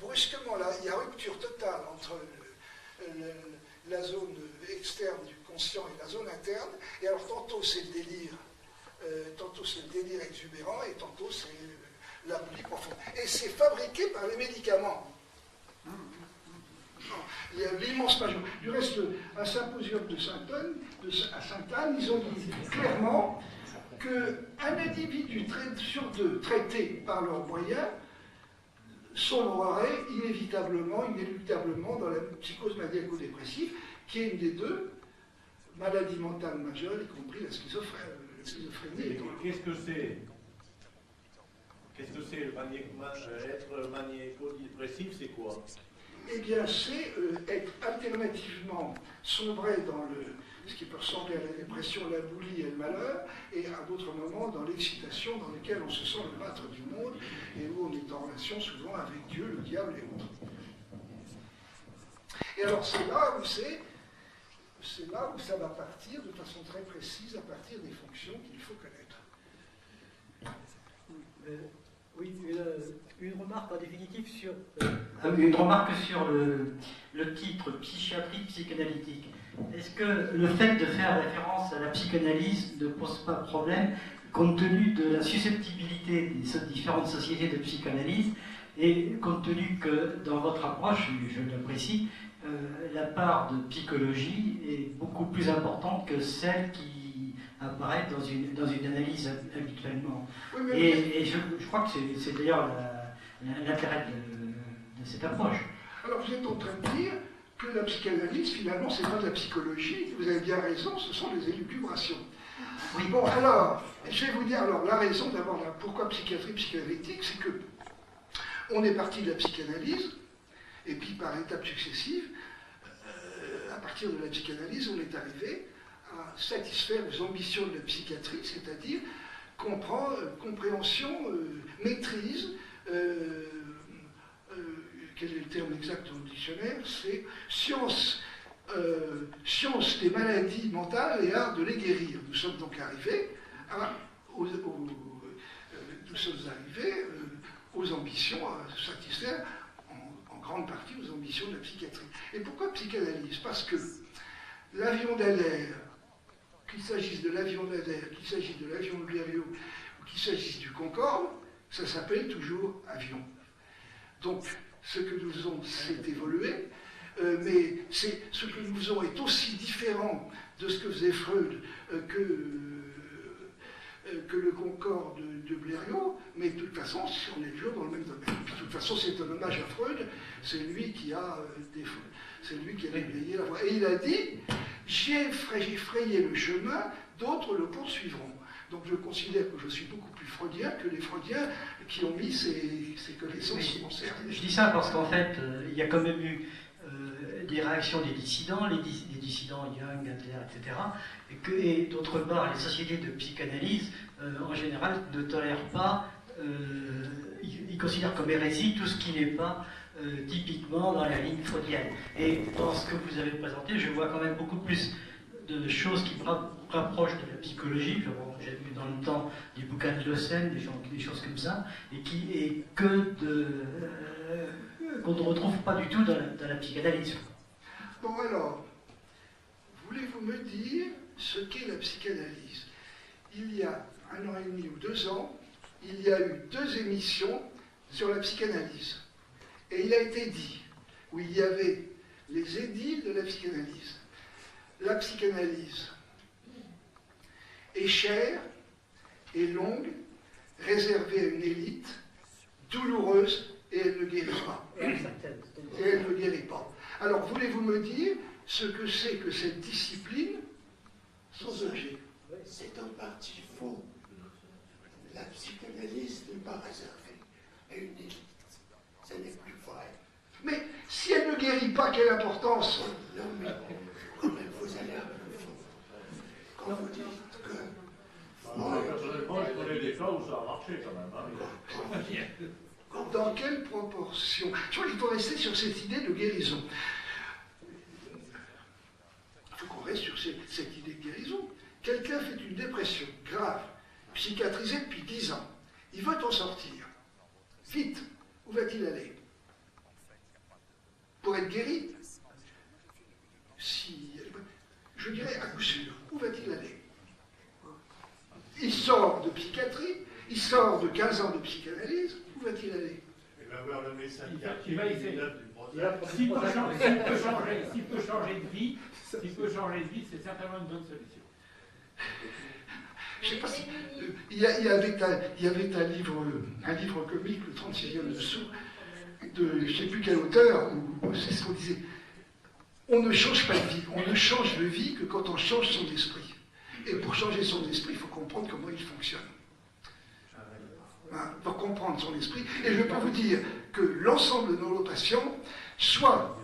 Speaker 3: brusquement, là, il y a rupture totale entre la zone externe du conscient et la zone interne. Et alors, tantôt c'est le délire exubérant, et tantôt c'est l'abolie profonde. Et c'est fabriqué par les médicaments. Il y a l'immense majorité. Du reste, un symposium de à Sainte-Anne, ils ont dit clairement qu'un individu sur deux traité par leurs moyens sombrerait inévitablement, inéluctablement dans la psychose maniaco-dépressive, qui est une des deux maladies mentales majeures, y compris la schizophrénie.
Speaker 12: Qu'est-ce que c'est? Qu'est-ce que c'est être maniaco-dépressif, c'est quoi?
Speaker 3: Eh bien, c'est être alternativement sombré dans ce qui peut ressembler à la dépression, la boulie et le malheur, et à d'autres moments dans l'excitation dans laquelle on se sent le maître du monde, et où on est en relation souvent avec Dieu, le diable et autres. Et alors c'est là où ça va partir de façon très précise, à partir des fonctions qu'il faut connaître.
Speaker 6: Oui, une remarque en définitive sur, une remarque sur le titre psychiatrie psychanalytique. Est-ce que le fait de faire référence à la psychanalyse ne pose pas problème compte tenu de la susceptibilité des différentes sociétés de psychanalyse et compte tenu que dans votre approche, je l'apprécie, la part de psychologie est beaucoup plus importante que celle qui apparaît dans une analyse habituellement. Oui, et je crois que c'est d'ailleurs l'intérêt de cette approche.
Speaker 3: Alors vous êtes en train de dire que la psychanalyse, finalement, c'est pas de la psychologie. Vous avez bien raison, ce sont des élucubrations. Oui. Bon, alors, je vais vous dire, alors, la raison d'abord, pourquoi psychiatrie psychanalytique, c'est que on est parti de la psychanalyse, et puis par étapes successives, à partir de la psychanalyse, on est arrivé à satisfaire les ambitions de la psychiatrie, c'est-à-dire compréhension, maîtrise, quel est le terme exact au dictionnaire? C'est science des maladies mentales et art de les guérir. Nous sommes donc arrivés aux ambitions, à satisfaire en grande partie aux ambitions de la psychiatrie. Et pourquoi psychanalyse? Parce que l'avion d'Adair, qu'il s'agisse de l'avion d'Adair, qu'il s'agisse de l'avion de Blériot, ou qu'il s'agisse du Concorde, ça s'appelle toujours avion. Donc, ce que nous faisons, c'est évoluer, mais ce que nous faisons est aussi différent de ce que faisait Freud que le Concorde de Blériot, mais de toute façon, on est toujours dans le même domaine. De toute façon, c'est un hommage à Freud, c'est lui qui a déblayé la voie. Et il a dit, j'ai frayé le chemin, d'autres le poursuivront. Donc je considère que je suis beaucoup plus freudien que les freudiens qui ont mis ces connaissances sur mon cerveau.
Speaker 6: Je dis ça parce qu'en fait, il y a quand même eu des réactions des dissidents, les dissidents Jung, Adler, etc. Et d'autre part, les sociétés de psychanalyse, en général, ne tolèrent pas, ils considèrent comme hérésie tout ce qui n'est pas typiquement dans la ligne freudienne. Et dans ce que vous avez présenté, je vois quand même beaucoup plus de choses qui rapprochent de la psychologie. J'ai lu dans le temps des bouquins de Leussen, des choses comme ça, et qu'on ne retrouve pas du tout dans la psychanalyse.
Speaker 3: Bon alors, voulez-vous me dire ce qu'est la psychanalyse? Il y a 1 an et demi ou 2 ans, il y a eu 2 émissions sur la psychanalyse. Et il a été dit, où il y avait les édiles de la psychanalyse. La psychanalyse est chère et longue, réservée à une élite, douloureuse, et elle ne guérit pas. Et elle ne guérit pas. Alors, voulez-vous me dire ce que c'est que cette discipline sans objet?
Speaker 5: C'est en partie faux. La psychanalyse n'est pas réservée à une élite. Ça n'est plus vrai.
Speaker 3: Mais si elle ne guérit pas, quelle importance?
Speaker 5: Non, mais quand même, vous allez un peu fort. Quand vous dites que...
Speaker 12: Moi, personnellement, je connais des cas où ça a marché quand même. Hein.
Speaker 3: Dans quelle proportion? Tu vois, il faut rester sur cette idée de guérison. Il faut qu'on reste sur cette idée de guérison. Quelqu'un fait une dépression grave, psychiatrisé depuis 10 ans. Il veut en sortir. Vite, où va-t-il aller? Pour être guéri? Si, je dirais à coup sûr, où va-t-il aller? Il sort de psychiatrie, il sort de 15 ans de psychanalyse, où va-t-il aller?
Speaker 12: Il va voir le médecin.
Speaker 10: Il va essayer. S'il peut changer de vie, c'est certainement une bonne solution.
Speaker 3: Je sais pas si... Il y avait un livre comique, le 36e dessous, de je ne sais plus quel auteur, où c'est ce qu'on disait. On ne change pas de vie, on ne change de vie que quand on change son esprit. Et pour changer son esprit, il faut comprendre comment il fonctionne. Hein, pour comprendre son esprit. Et je peux vous dire que l'ensemble de nos patients, soit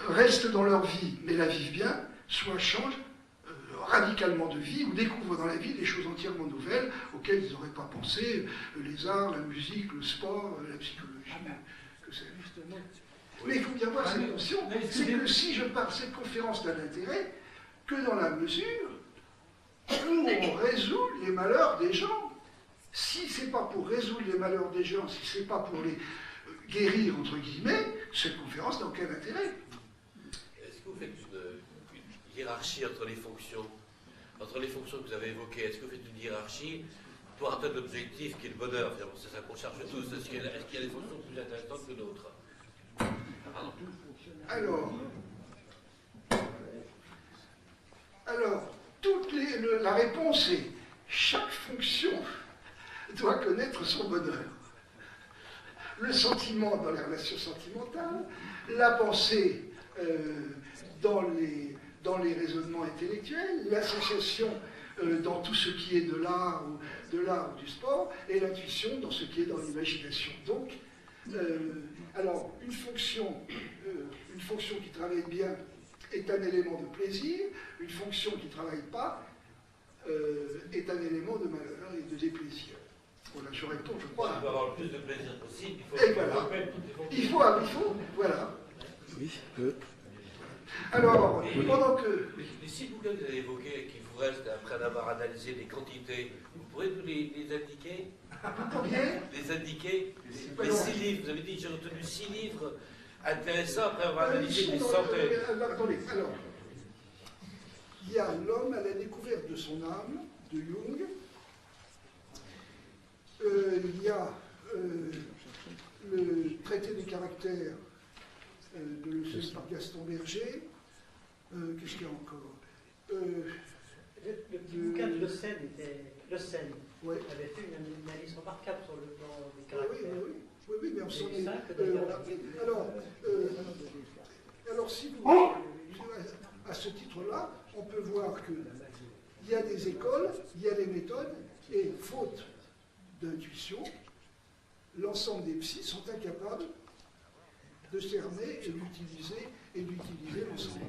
Speaker 3: restent dans leur vie, mais la vivent bien, soit changent radicalement de vie, ou découvrent dans la vie des choses entièrement nouvelles auxquelles ils n'auraient pas pensé, les arts, la musique, le sport, la psychologie, que c'est justement. Mais il faut bien voir cette notion, c'est que si je parle cette conférence n'a d'intérêt que dans la mesure où on résout les malheurs des gens. Si c'est pas pour résoudre les malheurs des gens, si c'est pas pour les guérir, entre guillemets, cette conférence n'a aucun intérêt.
Speaker 13: Est-ce que vous faites une hiérarchie entre les fonctions que vous avez évoquées? Est-ce que vous faites une hiérarchie pour atteindre l'objectif qui est le bonheur? C'est ça qu'on cherche tous. Est-ce qu'il y a des fonctions plus intéressantes que d'autres?
Speaker 3: Alors, la réponse est chaque fonction doit connaître son bonheur. Le sentiment dans les relations sentimentales, la pensée dans les raisonnements intellectuels, l'association dans tout ce qui est de l'art ou du sport, et l'intuition dans ce qui est dans l'imagination. Donc, alors, une fonction qui travaille bien est un élément de plaisir, une fonction qui ne travaille pas est un élément de malheur et de déplaisir. Voilà, je réponds, je crois.
Speaker 13: Pour avoir le plus de plaisir possible,
Speaker 3: il faut voilà. Oui, alors, pendant que...
Speaker 13: Les 6 bouquins que vous avez évoqués, qui vous restent après avoir analysé les quantités, vous pourrez nous les indiquer?
Speaker 3: Combien?
Speaker 13: Les indiquer? Les 6 livres, vous avez dit, j'ai retenu 6 livres intéressants après avoir analysé des centaines.
Speaker 3: Attendez, alors, il y a L'homme à la découverte de son âme, de Jung. Il y a le traité des caractères de Le par Gaston Berger. Qu'est-ce qu'il y a encore
Speaker 14: Le petit bouquin de Le Seine avait fait une analyse remarquable sur le plan des caractères.
Speaker 3: Oui, mais on s'en est... Alors, si vous à ce titre-là, on peut voir qu'il y a des écoles, il y a des méthodes, et faute d'intuition, l'ensemble des psys sont incapables de cerner et d'utiliser l'ensemble.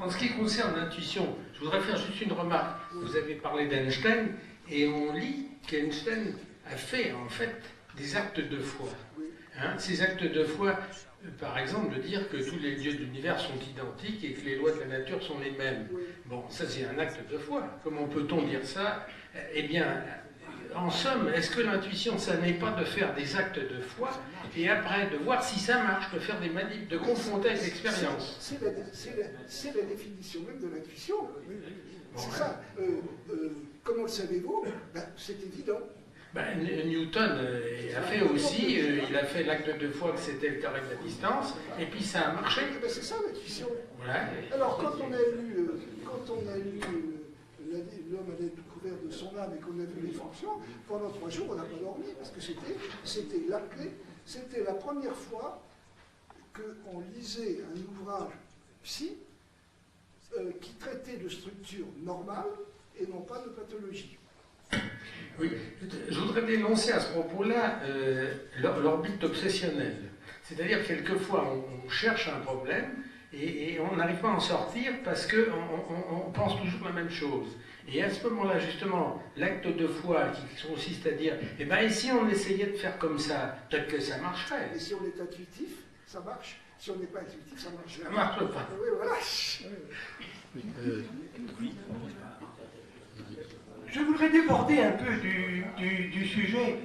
Speaker 1: En ce qui concerne l'intuition, je voudrais faire juste une remarque. Vous avez parlé d'Einstein, et on lit qu'Einstein a fait, en fait, des actes de foi. Hein, ces actes de foi, par exemple, de dire que tous les dieux de l'univers sont identiques et que les lois de la nature sont les mêmes. Bon, ça c'est un acte de foi. Comment peut-on dire ça? Eh bien, en somme, est-ce que l'intuition, ça n'est pas de faire des actes de foi et après de voir si ça marche, de faire des manips, de confronter avec l'expérience?
Speaker 3: C'est la définition même de l'intuition. C'est ça. Comment le savez-vous? C'est évident.
Speaker 1: Newton a fait aussi, il a fait l'acte de foi que c'était le carré de la distance, et puis ça a marché.
Speaker 3: C'est ça l'intuition.
Speaker 1: Voilà.
Speaker 3: Alors quand on a lu L'homme à la découverte de son âme et qu'on a vu les fonctions, pendant 3 jours on n'a pas dormi, parce que c'était la clé, c'était la première fois qu'on lisait un ouvrage psy qui traitait de structure normale et non pas de pathologie.
Speaker 1: Oui, je voudrais dénoncer à ce propos-là l'orbite obsessionnelle. C'est-à-dire, quelquefois, on cherche un problème et on n'arrive pas à en sortir parce qu'on pense toujours la même chose. Et à ce moment-là, justement, l'acte de foi qui consiste à dire, eh bien, et si on essayait de faire comme ça, peut-être que ça marcherait.
Speaker 3: Et si on est intuitif, ça marche. Si on n'est pas intuitif, ça marche.
Speaker 1: Ça marche pas.
Speaker 3: Oui, voilà.
Speaker 4: Je voudrais déborder un peu du sujet.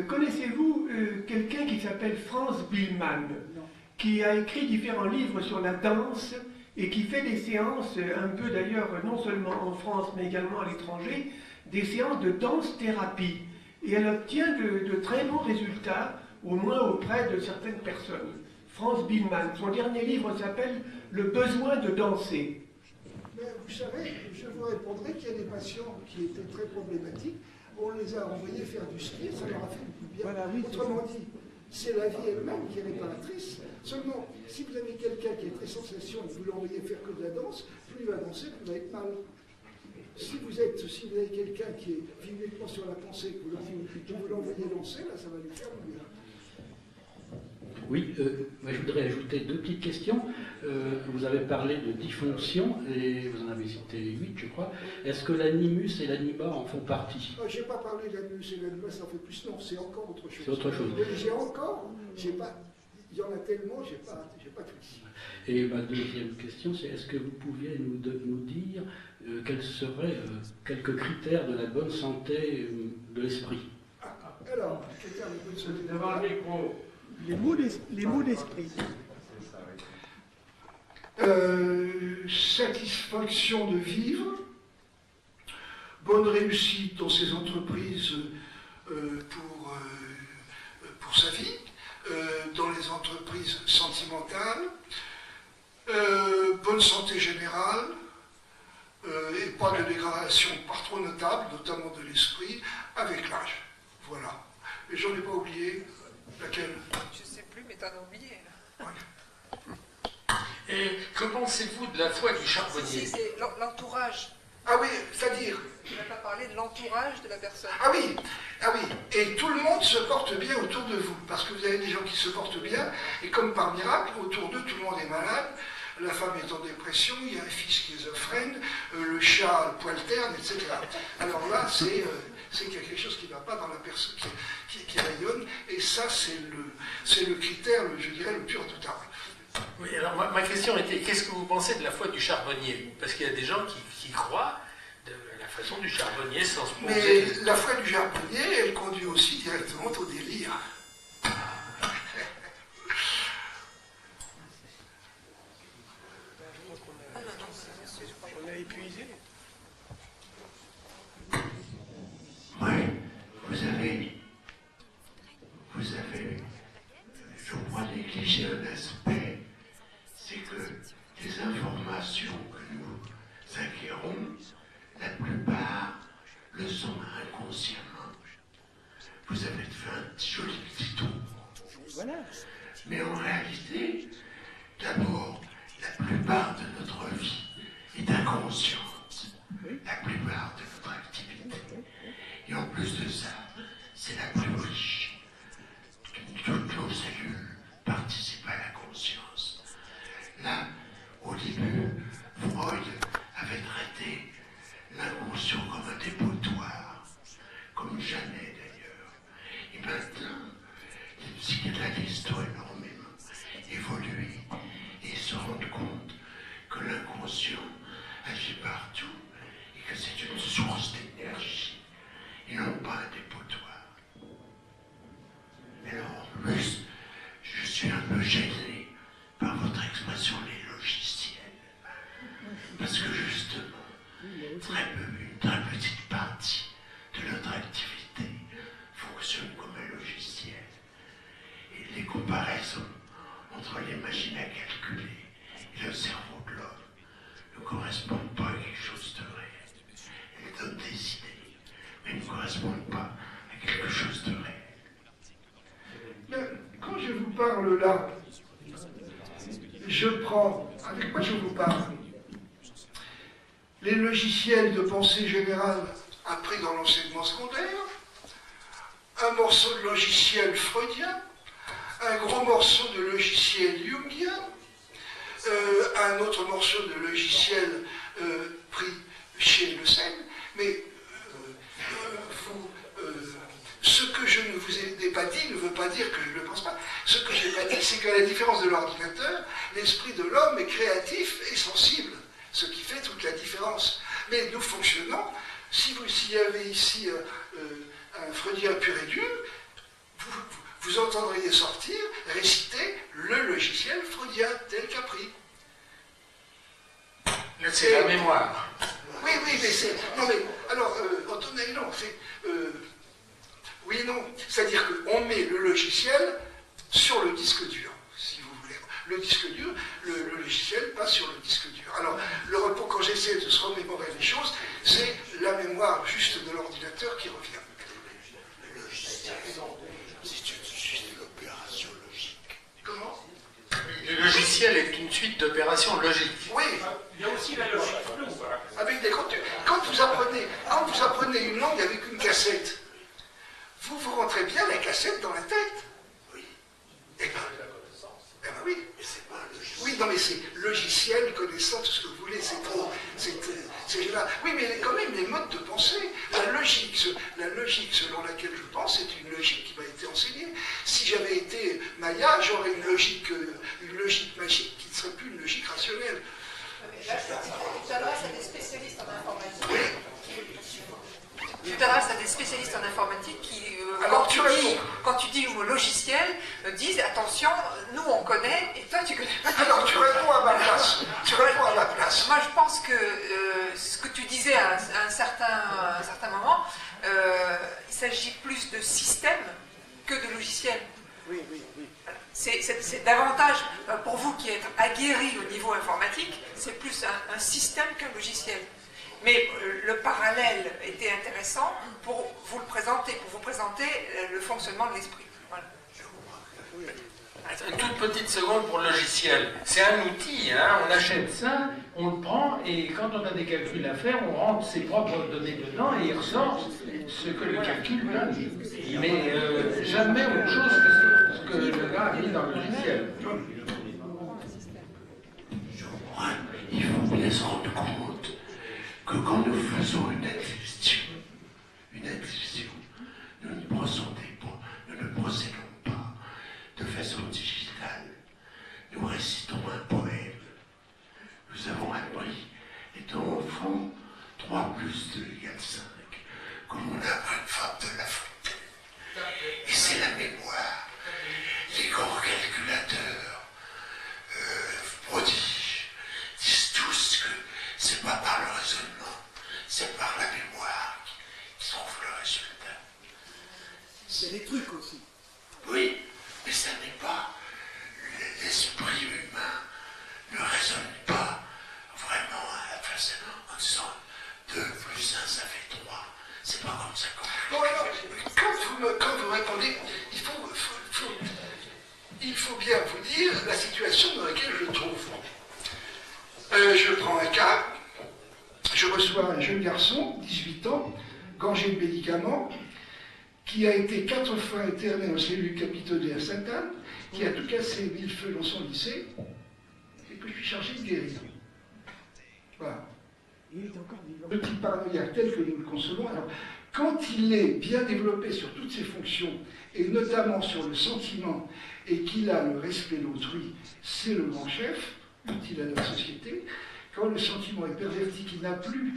Speaker 4: Connaissez-vous quelqu'un qui s'appelle Franz Billmann, qui a écrit différents livres sur la danse et qui fait des séances, un peu d'ailleurs, non seulement en France, mais également à l'étranger, des séances de danse-thérapie. Et elle obtient de très bons résultats, au moins auprès de certaines personnes. Franz Billmann, son dernier livre s'appelle « Le besoin de danser ».
Speaker 3: Mais vous savez, je vous répondrai qu'il y a des patients qui étaient très problématiques. On les a envoyés faire du ski, ça leur a fait du bien. Voilà, oui, autrement dit, c'est la vie elle-même qui est réparatrice. Seulement, si vous avez quelqu'un qui est très sensation et que vous l'envoyez faire que de la danse, plus il va danser, plus il va être mal. Si vous avez quelqu'un qui est uniquement sur la pensée, que vous l'envoyez danser, là, ça va lui faire du bien.
Speaker 15: Oui, moi je voudrais ajouter deux petites questions. Vous avez parlé de 10 fonctions, et vous en avez cité 8, je crois. Est-ce que l'animus et l'anima en font partie?
Speaker 3: Je n'ai pas parlé de l'animus et l'anima, ça en fait plus. Non, c'est encore autre chose.
Speaker 15: C'est autre chose.
Speaker 3: Il y en a tellement, j'ai pas tout dit.
Speaker 15: Et ma deuxième question, c'est est-ce que vous pouviez nous dire quels seraient quelques critères de la bonne santé de l'esprit?
Speaker 3: Alors, critères de bonne santé.
Speaker 10: Devant le micro.
Speaker 4: Les mots d'esprit.
Speaker 3: Satisfaction de vivre, bonne réussite dans ses entreprises pour sa vie, dans les entreprises sentimentales, bonne santé générale, et pas de dégradation par trop notable, notamment de l'esprit, avec l'âge. Voilà. Et j'en ai pas oublié. Laquelle?
Speaker 8: Je ne sais plus, mais t'en as oublié. Là.
Speaker 3: Ouais.
Speaker 1: Et que pensez-vous de la foi du charbonnier?
Speaker 8: C'est l'entourage.
Speaker 3: Ah oui, c'est-à-dire?
Speaker 8: On n'a pas parlé de l'entourage de la personne.
Speaker 3: Ah oui. Et tout le monde se porte bien autour de vous, parce que vous avez des gens qui se portent bien, et comme par miracle, autour d'eux, tout le monde est malade. La femme est en dépression, il y a un fils schizophrène, le chat le poil terne, etc. Alors là, c'est qu'il y a quelque chose qui ne va pas dans la personne qui rayonne, et ça, c'est le critère, je dirais, le plus redoutable.
Speaker 1: Oui, alors ma question était, qu'est-ce que vous pensez de la foi du charbonnier? Parce qu'il y a des gens qui croient de la façon du charbonnier sans se poser.
Speaker 3: Mais la foi du charbonnier, elle conduit aussi directement au délire.
Speaker 4: On a épuisé.
Speaker 5: Oui, vous avez, je crois, négligé un aspect, c'est que les informations que nous acquérons, la plupart le sont inconsciemment. Vous avez fait un joli petit tour.
Speaker 4: Voilà.
Speaker 5: Mais en réalité, d'abord, la plupart de notre vie est inconsciente. La plupart de notre activité. Et en plus de ça, c'est la plus riche. Toutes nos cellules participent à la conscience. Là, au début, Freud avait traité l'inconscient comme un dépotoir, comme jamais d'ailleurs. Et maintenant, les psychanalystes ont énormément évolué et se rendent compte que l'inconscient agit partout et que c'est une source d'énergie et non pas un dépotoir. Alors en plus, je suis un peu gêné par votre expression les logiciels. Parce que justement, une très petite partie de notre activité fonctionne comme un logiciel. Et les comparaisons entre les machines à calculer et le cerveau de l'homme ne correspondent pas à quelque chose de réel. Elles donnent des idées, mais ne correspondent pas à quelque chose de réel.
Speaker 3: Mais quand je vous parle là, je prends, avec quoi je vous parle? Les logiciels de pensée générale appris dans l'enseignement secondaire, un morceau de logiciel freudien, un gros morceau de logiciel jungien, un autre morceau de logiciel pris chez Le Seine, mais ce que je ne vous ai pas dit ne veut pas dire que je ne le pense pas. Ce que je n'ai pas dit, c'est qu'à la différence de l'ordinateur, l'esprit de l'homme est créatif et sensible, ce qui fait toute la différence. Mais nous fonctionnons, s'il y avait ici un freudien pur et dur, vous entendriez sortir, réciter le logiciel freudien tel qu'appris.
Speaker 11: C'est la mémoire.
Speaker 3: Oui, mais c'est... Non, mais, alors, Antonin, non, c'est... oui et non. C'est-à-dire qu'on met le logiciel sur le disque dur, si vous voulez. Le disque dur, le logiciel passe sur le disque dur. Alors, le repos, quand j'essaie de se remémorer les choses, c'est la mémoire juste de l'ordinateur qui revient.
Speaker 5: Le logiciel, c'est une suite d'opérations logiques.
Speaker 3: Comment?
Speaker 11: Le logiciel est une suite d'opérations logiques.
Speaker 3: Oui.
Speaker 10: Il y a aussi la logique floue.
Speaker 3: Avec des contenus. Quand vous apprenez une langue avec une cassette, vous rentrez bien la cassette dans la tête.
Speaker 5: Oui.
Speaker 3: Eh ben oui.
Speaker 5: Mais c'est pas un logiciel.
Speaker 3: Oui, non, mais c'est logiciel, connaissant tout ce que vous voulez, c'est trop. C'est là. Oui, mais quand même, les modes de pensée, la logique selon laquelle je pense, c'est une logique qui m'a été enseignée. Si j'avais été Maya, j'aurais une logique magique qui ne serait plus une logique rationnelle.
Speaker 8: Tu t'adresses à des spécialistes en informatique. Oui. Tu t'adresses à des spécialistes en informatique qui, quand tu dis le mot logiciel, disent attention, nous on connaît et toi tu connais pas.
Speaker 3: Alors tu réponds à ma place.
Speaker 8: Moi je pense que ce que tu disais à un certain moment, il s'agit plus de système que de logiciel.
Speaker 14: Oui.
Speaker 8: C'est davantage, pour vous qui êtes aguerris au niveau informatique, c'est plus un système qu'un logiciel. Mais le parallèle était intéressant pour vous présenter le fonctionnement de l'esprit. Voilà.
Speaker 11: Une toute petite seconde pour le logiciel. C'est un outil, hein, on achète ça,
Speaker 1: on le prend et quand on a des calculs à faire, on rentre ses propres données dedans et il ressort ce que le calcul donne. Mais jamais autre chose que ce que le gars a mis dans le logiciel.
Speaker 5: Je crois qu'il faut bien se rendre compte que quand nous faisons une addition, nous ne procédons pas de façon digitale. Nous récitons un poème. Nous avons appris, étant enfants, 3 plus 2 égale 5, comme on apprend une forme de La Fontaine. Et c'est la mémoire. Les grands calculateurs prodiges disent tous que c'est pas par le raisonnement, c'est par la mémoire qu'ils trouvent le résultat.
Speaker 14: C'est des trucs aussi.
Speaker 5: Oui, mais ça n'est pas. L'esprit humain ne raisonne pas vraiment en disant 2 plus 1 ça fait 3. C'est pas comme ça qu'on...
Speaker 3: Bon alors, quand vous répondez, il faut bien vous dire la situation dans laquelle je trouve. Je prends un cas, je reçois un jeune garçon, 18 ans, gorgé de médicaments, qui a été 4 fois interné en cellule capitonnée à Sainte-Anne, qui a tout cassé 1000 feux dans son lycée, et que je suis chargé de guérir. Voilà.
Speaker 14: Il est encore vivant.
Speaker 3: Le type paranoïaque tel que nous le concevons, alors, quand il est bien développé sur toutes ses fonctions, et notamment sur le sentiment, et qu'il a le respect d'autrui, c'est le grand chef, qu'il a dans la société. Quand le sentiment est perverti, qu'il n'a plus,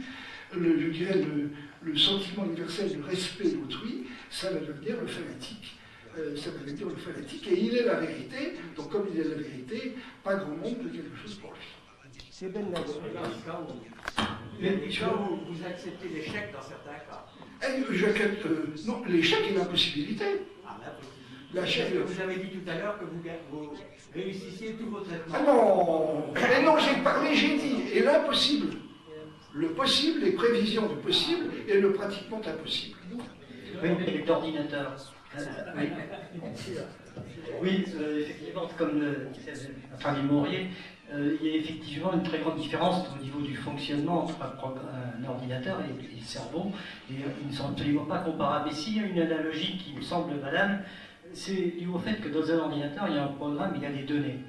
Speaker 3: le sentiment universel de respect d'autrui, ça va devenir le fanatique. Et il est la vérité, donc comme il est la vérité, pas grand monde de quelque chose pour lui.
Speaker 14: C'est Ben Laden. Vous acceptez l'échec dans certains cas.
Speaker 3: Non, l'échec est l'impossibilité.
Speaker 14: Vous avez dit tout à l'heure que vous réussissiez tous vos traitements.
Speaker 3: Ah non, mais non, j'ai dit, et l'impossible. Le possible, les prévisions du possible, et le pratiquement impossible.
Speaker 6: Oui, l'ordinateur. Oui, effectivement, comme l'a dit Maurier, il y a effectivement une très grande différence au niveau du fonctionnement entre un ordinateur et le cerveau, et ils ne sont absolument pas comparables. Et s'il y a une analogie qui me semble valable, c'est dû au fait que dans un ordinateur, il y a un programme, il y a des données.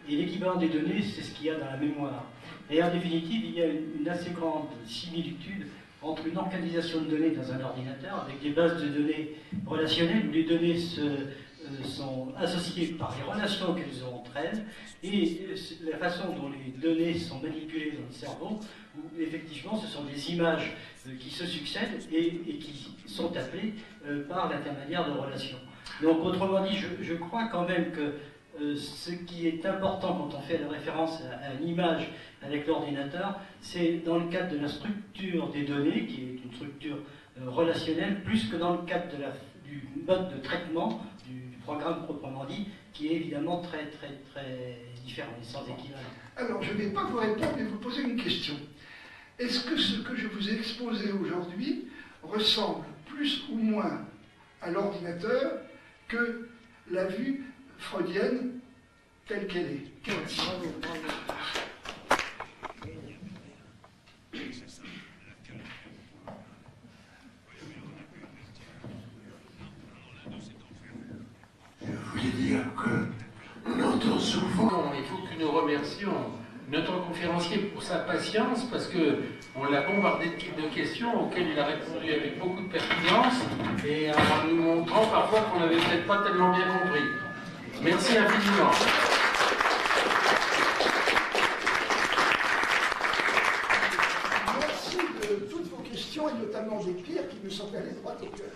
Speaker 6: Et l'équivalent des données, c'est ce qu'il y a dans la mémoire. Et en définitive, il y a une assez grande similitude entre une organisation de données dans un ordinateur, avec des bases de données relationnelles, où les données sont associées par les relations qu'elles ont entre elles, et la façon dont les données sont manipulées dans le cerveau, où effectivement ce sont des images qui se succèdent et qui sont appelées par l'intermédiaire de relations. Donc autrement dit, je crois quand même que ce qui est important quand on fait la référence à une image avec l'ordinateur, c'est dans le cadre de la structure des données, qui est une structure relationnelle, plus que dans le cadre du mode de traitement du programme proprement dit, qui est évidemment très différent et sans équivalent.
Speaker 3: Alors, je ne vais pas vous répondre, mais vous poser une question. Est-ce que ce que je vous ai exposé aujourd'hui ressemble plus ou moins à l'ordinateur que la vue freudienne telle qu'elle est?
Speaker 5: Je voulais dire qu'on entend souvent.
Speaker 1: Il faut que nous remercions notre conférencier pour sa patience, parce qu'on l'a bombardé de questions auxquelles il a répondu avec beaucoup de pertinence et en nous montrant parfois qu'on n'avait peut-être pas tellement bien compris. Merci infiniment.
Speaker 3: Merci de toutes vos questions et notamment des pires qui me sont allées droit au cœur.